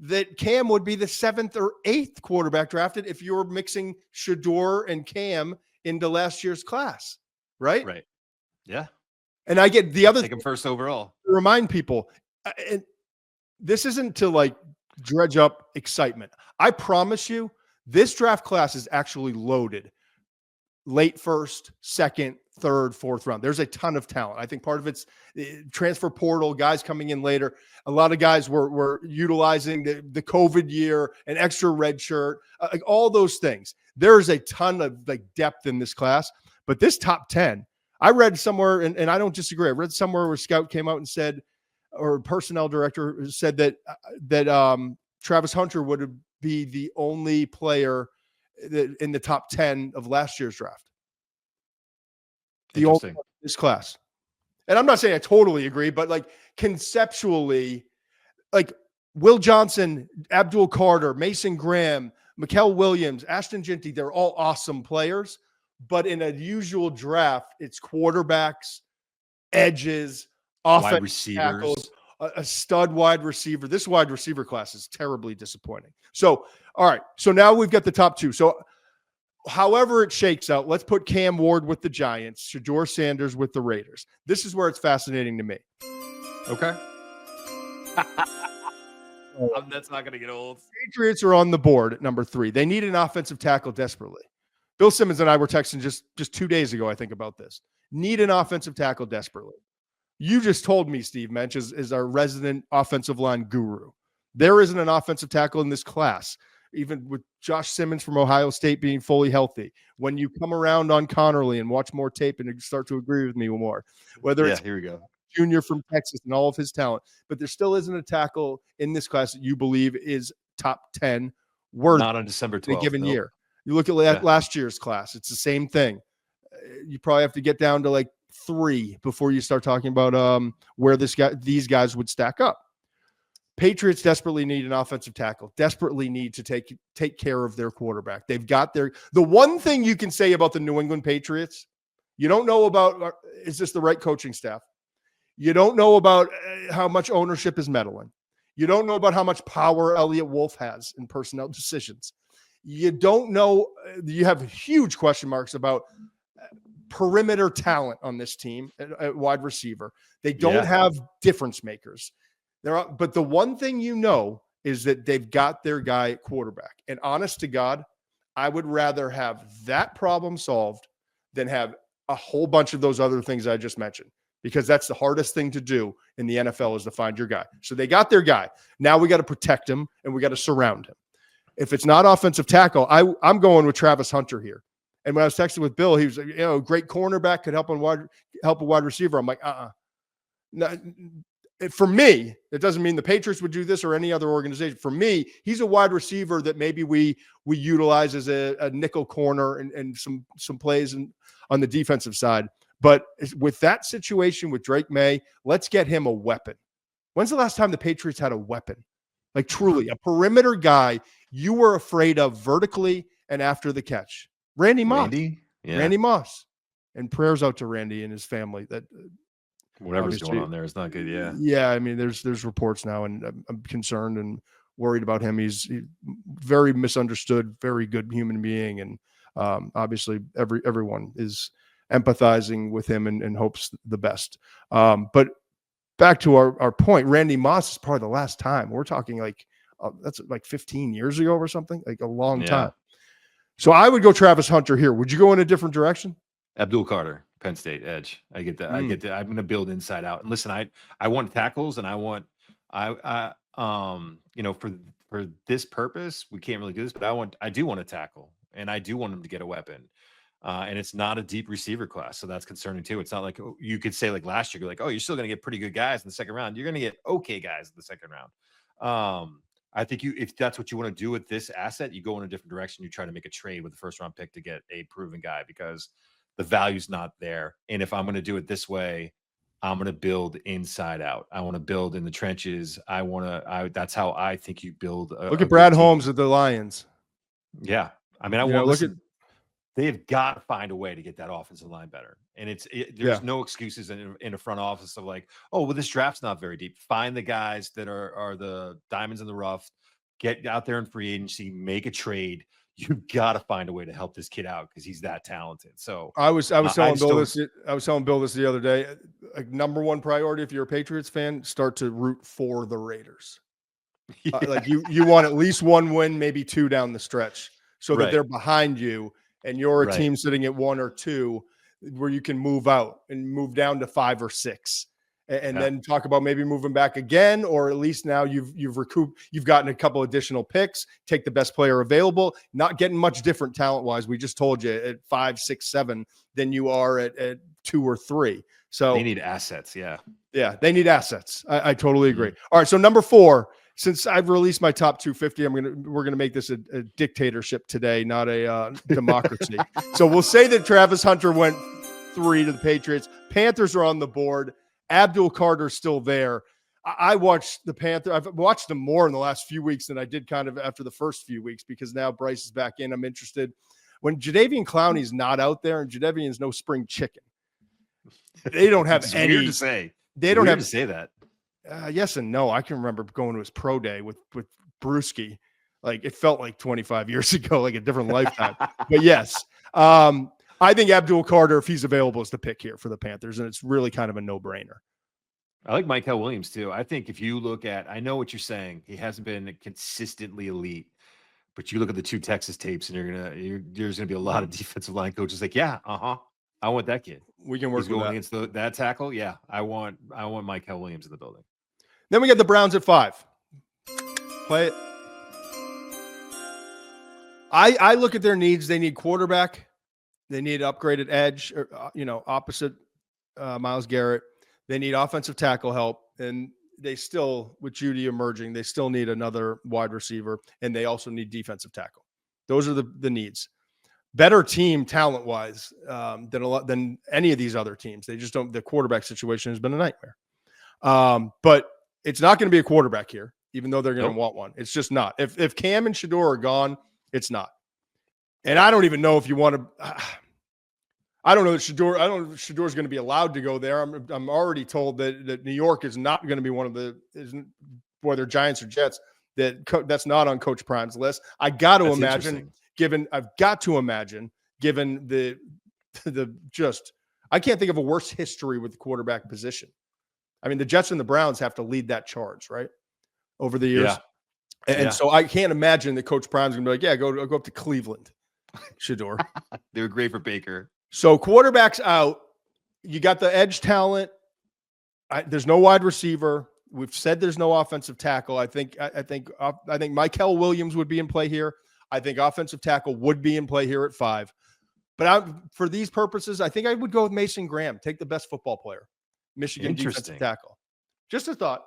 that Cam would be the 7th or 8th quarterback drafted if you were mixing Shedeur and Cam into last year's class, right? Right. Yeah. And I get the other take him first overall. Remind people, and this isn't to like dredge up excitement. I promise you, this draft class is actually loaded. Late first, second, third, fourth round. There's a ton of talent. I think part of it's transfer portal, guys coming in later. A lot of guys were utilizing the COVID year, an extra red shirt, like all those things. There's a ton of like depth in this class, but this top 10, I read somewhere, and I don't disagree. I read somewhere where Scout came out and said, or personnel director said that Travis Hunter would be the only player in the top 10 of last year's draft. The only this class. And I'm not saying I totally agree, but like conceptually, like Will Johnson, Abdul Carter, Mason Graham, Mikael Williams, Ashton Ginty, they're all awesome players. But in a usual draft, it's quarterbacks, edges, Wide offensive tackles, receivers. a stud wide receiver. This wide receiver class is terribly disappointing. So, all right. So now we've got the top two. So however it shakes out, let's put Cam Ward with the Giants, Shedeur Sanders with the Raiders. This is where it's fascinating to me. Okay. That's not going to get old. Patriots are on the board at number 3. They need an offensive tackle desperately. Bill Simmons and I were texting just 2 days ago, I think, about this. Need an offensive tackle desperately. You just told me, Steve Muench is our resident offensive line guru. There isn't an offensive tackle in this class, even with Josh Simmons from Ohio State being fully healthy. When you come around on Connerly and watch more tape and start to agree with me more, whether it's here we go. Junior from Texas and all of his talent, but there still isn't a tackle in this class that you believe is top 10 worthy. Not on December 12th. In a given year. You look at last year's class, it's the same thing. You probably have to get down to like 3 before you start talking about where these guys would stack up. Patriots desperately need an offensive tackle, desperately need to take care of their quarterback. They've got the one thing you can say about the New England Patriots, you don't know about, is this the right coaching staff? You don't know about how much ownership is meddling. You don't know about how much power Elliott Wolf has in personnel decisions. You don't know, you have huge question marks about perimeter talent on this team at wide receiver. They don't have difference makers. But the one thing you know is that they've got their guy at quarterback. And honest to God, I would rather have that problem solved than have a whole bunch of those other things I just mentioned, because that's the hardest thing to do in the NFL is to find your guy. So they got their guy. Now we got to protect him and we got to surround him. If it's not offensive tackle, I'm going with Travis Hunter here. And when I was texting with Bill, he was like, great cornerback, could help a wide receiver. I'm like, no, for me, it doesn't mean the Patriots would do this or any other organization. For me, he's a wide receiver that maybe we utilize as a nickel corner and some plays on the defensive side. But with that situation with Drake May, let's get him a weapon. When's the last time the Patriots had a weapon? Like truly, a perimeter guy you were afraid of vertically and after the catch. Randy Moss. Randy Moss. And prayers out to Randy and his family that whatever's going on there is not good. Yeah. Yeah. I mean, there's reports now, and I'm concerned and worried about him. He's very misunderstood, very good human being. And obviously everyone is empathizing with him and hopes the best. But back to our point, Randy Moss is probably the last time. We're talking like, that's like 15 years ago or something, like a long time. So I would go Travis Hunter here. Would you go in a different direction? Abdul Carter, Penn State edge. I get that. I get that. I'm going to build inside out. And listen, I want tackles, and for this purpose, we can't really do this, but I do want to tackle, and I do want him to get a weapon. And it's not a deep receiver class, so that's concerning too. It's not like you could say like last year, you're like, oh, you're still going to get pretty good guys in the second round. You're going to get okay guys in the second round. I think if that's what you want to do with this asset, you go in a different direction. You try to make a trade with the first round pick to get a proven guy, because the value's not there. And if I'm going to do it this way, I'm going to build inside out. I want to build in the trenches. That's how I think you build. Look at Brad Holmes at the Lions. Yeah. I mean, they've got to find a way to get that offensive line better. And there's no excuses in a front office of like, oh, well, this draft's not very deep. Find the guys that are the diamonds in the rough, get out there in free agency, make a trade. You've got to find a way to help this kid out because he's that talented. So I was telling Bill this the other day. Like, number one priority, if you're a Patriots fan, start to root for the Raiders. Like you want at least one win, maybe 2 down the stretch, so that they're behind you. And you're a team sitting at 1 or 2 where you can move out and move down to 5 or 6 and then talk about maybe moving back again, or at least now you've recouped, you've gotten a couple additional picks, take the best player available, not getting much different talent wise. We just told you at 5, 6, 7 than you are at 2 or 3. So they need assets. Yeah, they need assets. I totally agree. All right. So number 4, since I've released my top 250, we're gonna make this a dictatorship today, not a democracy. So we'll say that Travis Hunter went 3 to the Patriots. Panthers are on the board. Abdul Carter's still there. I watched the Panthers. I've watched them more in the last few weeks than I did kind of after the first few weeks because now Bryce is back in. I'm interested. When Jadeveon Clowney's not out there and Jadeveon's no spring chicken, they don't have any. Weird to say. They don't weird have to say that. Yes and no. I can remember going to his pro day with Brewski. Like it felt like 25 years ago, like a different lifetime. But yes, I think Abdul Carter, if he's available, is the pick here for the Panthers, and it's really kind of a no-brainer. I like Michael Williams too. I think if you look at, I know what you're saying. He hasn't been consistently elite, but you look at the 2 Texas tapes, and there's gonna be a lot of defensive line coaches like, yeah, I want that kid. We can work He's with going that. against that tackle. Yeah, I want Michael Williams in the building. Then we got the Browns at 5. Play it. I look at their needs. They need quarterback. They need upgraded edge, or, opposite Myles Garrett. They need offensive tackle help. And they still, with Judy emerging, they still need another wide receiver. And they also need defensive tackle. Those are the needs. Better team talent-wise than any of these other teams. They just don't – the quarterback situation has been a nightmare. But it's not going to be a quarterback here, even though they're going to want one. It's just not. If Cam and Shador are gone, it's not. And I don't even know if you want to I don't know that Shador. I don't know if Shador's going to be allowed to go there. I'm already told that New York is not going to be one of the whether Giants or Jets. That's not on Coach Prime's list. I got to imagine. I've got to imagine, given the just, I can't think of a worse history with the quarterback position. I mean, the Jets and the Browns have to lead that charge, right? Over the years. Yeah. And so I can't imagine that Coach Prime's going to be like, yeah, go up to Cleveland, Shador. They were great for Baker. So quarterback's out. You got the edge talent. There's no wide receiver. We've said there's no offensive tackle. I think Michael Williams would be in play here. I think offensive tackle would be in play here at 5. But for these purposes, I think I would go with Mason Graham. Take the best football player. Michigan defensive tackle. Just a thought.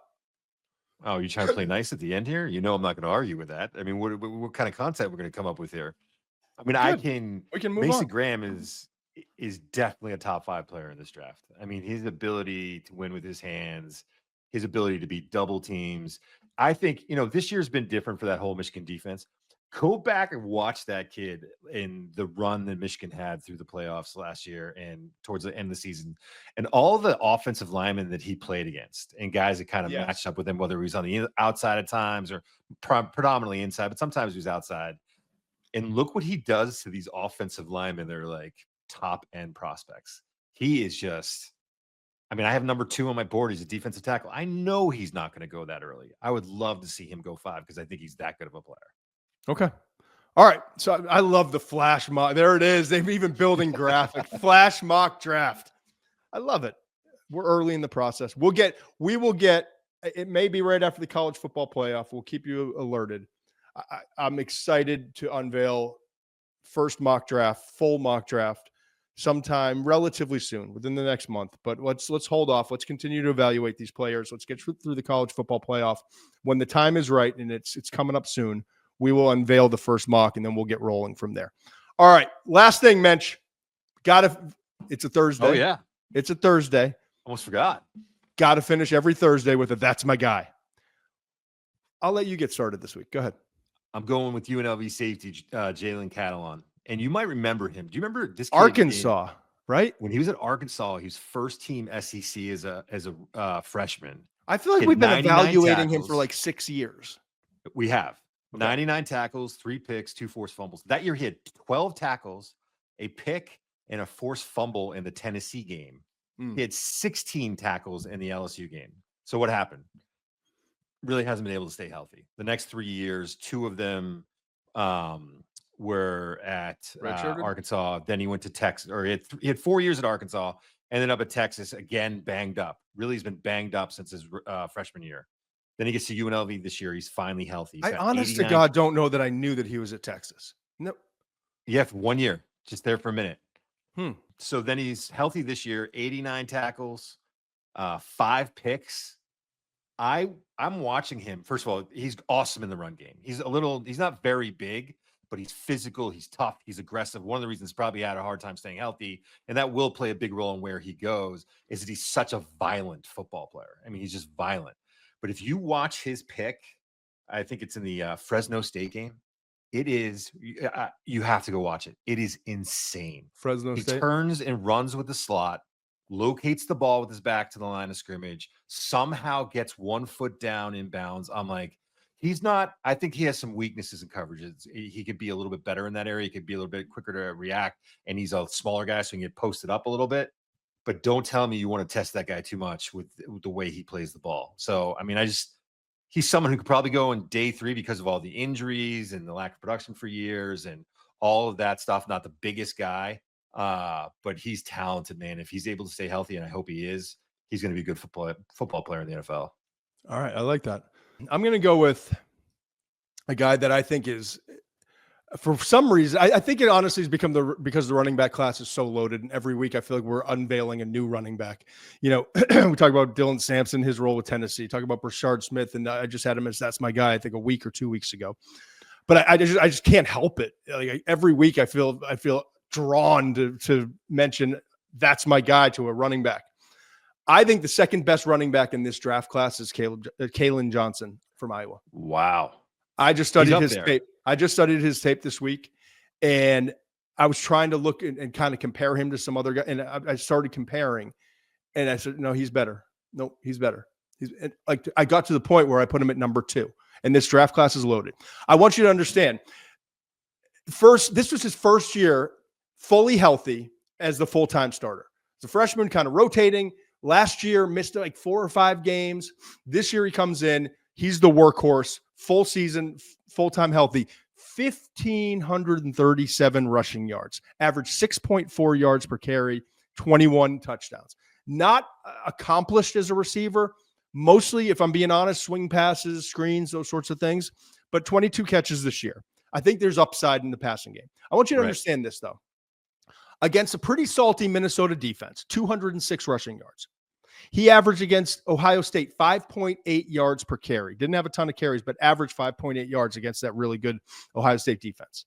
Oh, you trying to play nice at the end here? You know I'm not going to argue with that. I mean, what kind of content we're going to come up with here? I mean, we can move Mason on. Graham is definitely a top 5 player in this draft. I mean, his ability to win with his hands, his ability to beat double teams. I think, this year's been different for that whole Michigan defense. Go back and watch that kid in the run that Michigan had through the playoffs last year and towards the end of the season, and all the offensive linemen that he played against and guys that kind of matched up with him, whether he was on the outside at times or predominantly inside, but sometimes he was outside. And look what he does to these offensive linemen. They're like top end prospects. He is just, I have number 2 on my board. He's a defensive tackle. I know he's not going to go that early. I would love to see him go 5 because I think he's that good of a player. Okay. All right. So I love the flash mock. There it is. They've even building graphic flash mock draft. I love it. We're early in the process. We will get, it may be right after the college football playoff. We'll keep you alerted. I'm excited to unveil first mock draft, full mock draft sometime relatively soon within the next month, but let's hold off. Let's continue to evaluate these players. Let's get through the college football playoff. When the time is right, and it's coming up soon, we will unveil the first mock, and then we'll get rolling from there. All right. Last thing, Muench. It's a Thursday. Oh, yeah. It's a Thursday. Almost forgot. Got to finish every Thursday with That's my guy. I'll let you get started this week. Go ahead. I'm going with UNLV safety, Jalen Catalon. And you might remember him. Do you remember this kid Arkansas, right? When he was at Arkansas, he was first team SEC as a freshman. I feel like we've been evaluating him for like 6 years. We have. 99 tackles, 3 picks, 2 forced fumbles. That year he had 12 tackles, a pick, and a forced fumble in the Tennessee game. He had 16 tackles in the LSU game. So what happened? Really hasn't been able to stay healthy. The next 3 years, 2 of them were at Arkansas. Then he went to Texas, or he had 4 years at Arkansas, and then up at Texas, again, banged up. Really, he's been banged up since his freshman year. Then he gets to UNLV this year. He's finally healthy. I honest to God don't know that I knew that he was at Texas. No. Yeah, for 1 year, just there for a minute. So then he's healthy this year, 89 tackles, 5 picks. I'm watching him. First of all, he's awesome in the run game. He's not very big, but he's physical. He's tough. He's aggressive. One of the reasons probably had a hard time staying healthy, and that will play a big role in where he goes, is that he's such a violent football player. I mean, he's just violent. But if you watch his pick, I think it's in the Fresno State game. It is, you have to go watch it. It is insane. Fresno He State turns and runs with the slot, locates the ball with his back to the line of scrimmage, somehow gets 1 foot down in bounds. I'm like, he's not, I think he has some weaknesses in coverages. He could be a little bit better in that area. He could be a little bit quicker to react. And he's a smaller guy, so he can get posted up a little bit. But don't tell me you want to test that guy too much with the way he plays the ball. So, I mean, he's someone who could probably go in day 3 because of all the injuries and the lack of production for years and all of that stuff. Not the biggest guy, but he's talented, man. If he's able to stay healthy, and I hope he is, he's going to be a good football player in the NFL. All right. I like that. I'm going to go with a guy that I think is, for some reason, I think it honestly has become because the running back class is so loaded, and every week I feel like we're unveiling a new running back. We talk about Dylan Sampson, his role with Tennessee, talk about Brashard Smith, and I just had him as that's my guy, I think a week or 2 weeks ago. But I just can't help it. Like every week I feel drawn to mention that's my guy to a running back. I think the second best running back in this draft class is Kalen Johnson from Iowa. Wow. I just studied his tape. I just studied his tape this week, and I was trying to look and kind of compare him to some other guy. And I started comparing, and I said, no, he's better. No, he's better. I got to the point where I put him at number 2, and this draft class is loaded. I want you to understand. First, this was his first year fully healthy as the full-time starter. As a freshman, kind of rotating. Last year, missed like 4 or 5 games. This year he comes in. He's the workhorse, full season, full-time healthy, 1,537 rushing yards, average 6.4 yards per carry, 21 touchdowns. Not accomplished as a receiver, mostly, if I'm being honest, swing passes, screens, those sorts of things, but 22 catches this year. I think there's upside in the passing game. I want you to understand this, though. Against a pretty salty Minnesota defense, 206 rushing yards. He averaged against Ohio State 5.8 yards per carry. Didn't have a ton of carries, but averaged 5.8 yards against that really good Ohio State defense.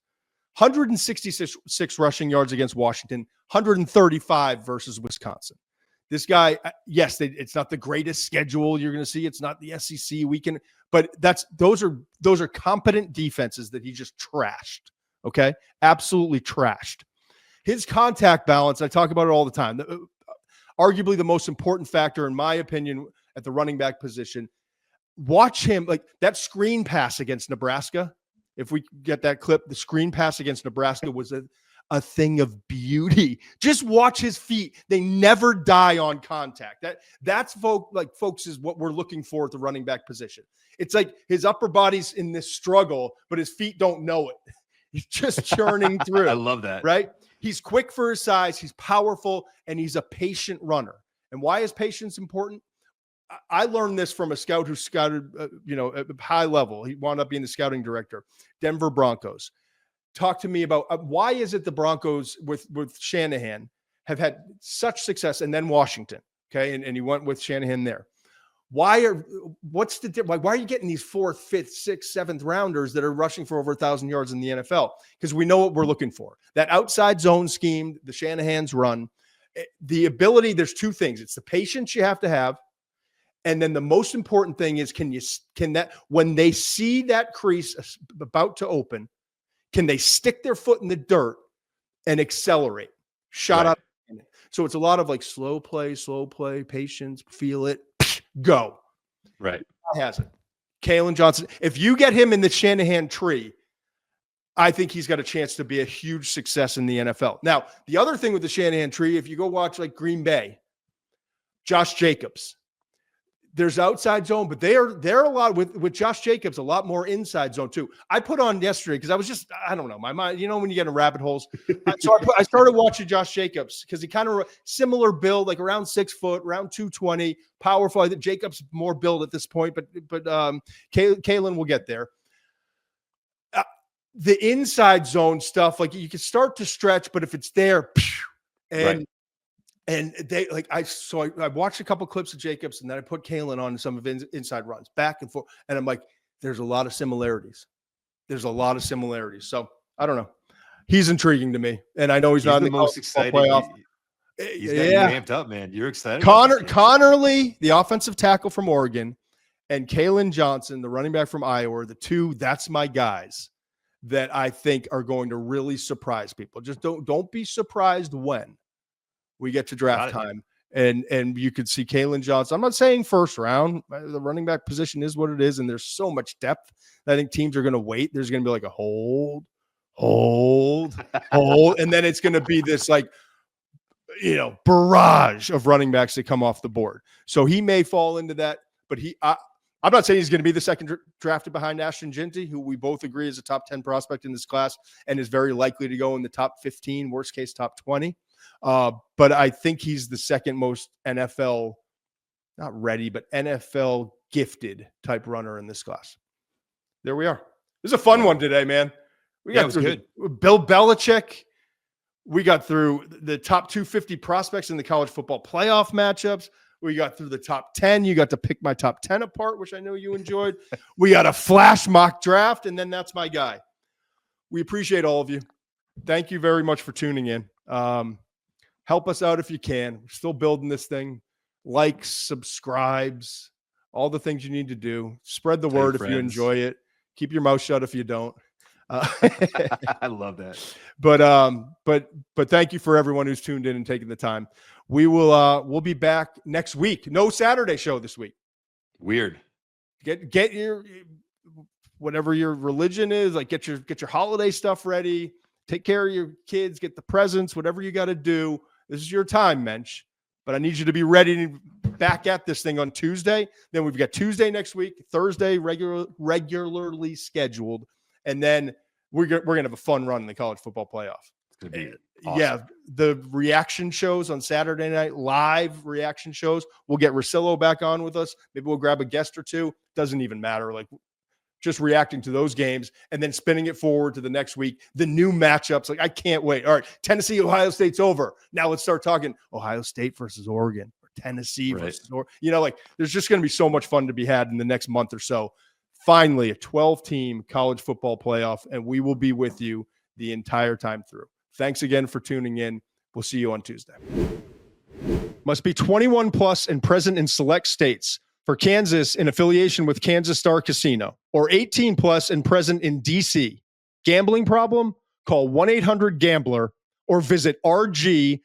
166 rushing yards against Washington, 135 versus Wisconsin. This guy, yes, it's not the greatest schedule you're going to see. It's not the SEC weekend, but those are competent defenses that he just trashed. Okay, absolutely trashed. His contact balance, I talk about it all the time. Arguably the most important factor, in my opinion, at the running back position. Watch him, like that screen pass against Nebraska. If we get that clip, the screen pass against Nebraska was a thing of beauty. Just watch his feet. They never die on contact. That's folks is what we're looking for at the running back position. It's like his upper body's in this struggle, but his feet don't know it. He's just churning through. I love that. Right? He's quick for his size. He's powerful, and he's a patient runner. And why is patience important? I learned this from a scout who scouted, at high level. He wound up being the scouting director, Denver Broncos. Talk to me about why is it the Broncos with Shanahan have had such success, and then Washington, okay? And he went with Shanahan there. Why are you getting these 4th, 5th, 6th, 7th rounders that are rushing for over 1,000 yards in the NFL? Because we know what we're looking for. That outside zone scheme, the Shanahan's run, the ability, there's 2 things. It's the patience you have to have. And then the most important thing is, can that, when they see that crease about to open, can they stick their foot in the dirt and accelerate? Shot out. So it's a lot of like slow play, patience, feel it, go. Right. Has it. Kalen Johnson. If you get him in the Shanahan tree, I think he's got a chance to be a huge success in the NFL. Now, the other thing with the Shanahan tree, if you go watch like Green Bay, Josh Jacobs, there's outside zone, but they're a lot with Josh Jacobs, a lot more inside zone too. I put on yesterday because I was just, I don't know, my mind, when you get in rabbit holes. So I started watching Josh Jacobs because he kind of similar build, like around 6 foot, around 220, powerful. I think Jacobs more build at this point, but Kalen will get there. The inside zone stuff, like you can start to stretch, but if it's there, and they I watched a couple clips of Jacobs, and then I put Kalen on some of his inside runs back and forth. And I'm like, there's a lot of similarities. So I don't know. He's intriguing to me. And I know he's not in the most exciting playoff. He's getting ramped up, man. You're excited. Connerly, the offensive tackle from Oregon, and Kalen Johnson, the running back from Iowa, are the two, that's my guys that I think are going to really surprise people. Just don't be surprised when we get to draft time. And you could see Kalen Johnson. I'm not saying first round. The running back position is what it is, and there's so much depth that I think teams are going to wait. There's going to be like a hold, and then it's going to be this like, barrage of running backs that come off the board. So he may fall into that, but I'm not saying he's going to be the second drafted behind Ashton Ginty, who we both agree is a top 10 prospect in this class and is very likely to go in the top 15, worst case top 20. But I think he's the second most NFL, not ready, but NFL gifted type runner in this class. There we are. This is a fun one today, man. We got through Bill Belichick. We got through the top 250 prospects in the college football playoff matchups. We got through the top 10. You got to pick my top 10 apart, which I know you enjoyed. We got a flash mock draft, and then that's my guy. We appreciate all of you. Thank you very much for tuning in. Help us out if you can. We're still building this thing. Likes, subscribes, all the things you need to do. Spread the word if you enjoy it. Keep your mouth shut if you don't. I love that. But thank you for everyone who's tuned in and taking the time. We'll be back next week. No Saturday show this week. Weird. Get your whatever your religion is, like get your holiday stuff ready. Take care of your kids, get the presents, whatever you got to do. This is your time, Muench. But I need you to be ready to back at this thing on Tuesday. Then we've got Tuesday next week, Thursday regularly scheduled. And then we're gonna have a fun run in the college football playoff. It's gonna be awesome. Yeah, the reaction shows on Saturday night, live reaction shows. We'll get Russillo back on with us. Maybe we'll grab a guest or two. Doesn't even matter. Like just reacting to those games and then spinning it forward to the next week. The new matchups. Like I can't wait. All right, Tennessee, Ohio State's over. Now let's start talking Ohio State versus Oregon or Tennessee versus Oregon. Like there's just going to be so much fun to be had in the next month or so. Finally, a 12-team college football playoff, and we will be with you the entire time through. Thanks again for tuning in. We'll see you on Tuesday. Must be 21 plus and present in select states. For Kansas, in affiliation with Kansas Star Casino, or 18 plus and present in DC. Gambling problem? Call 1-800-GAMBLER or visit rg-help.com.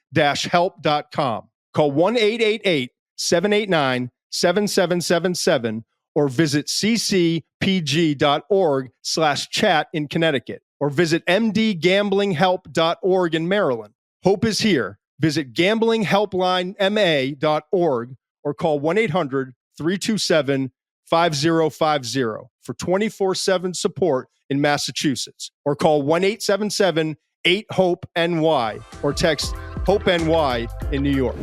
Call 1-888-789-7777 or visit ccpg.org/chat in Connecticut or visit mdgamblinghelp.org in Maryland. Hope is here. Visit gamblinghelplinema.org or call 1-800-327-5050 for 24/7 support in Massachusetts, or call 1-877-8-HOPE-NY or text HOPE-NY in New York.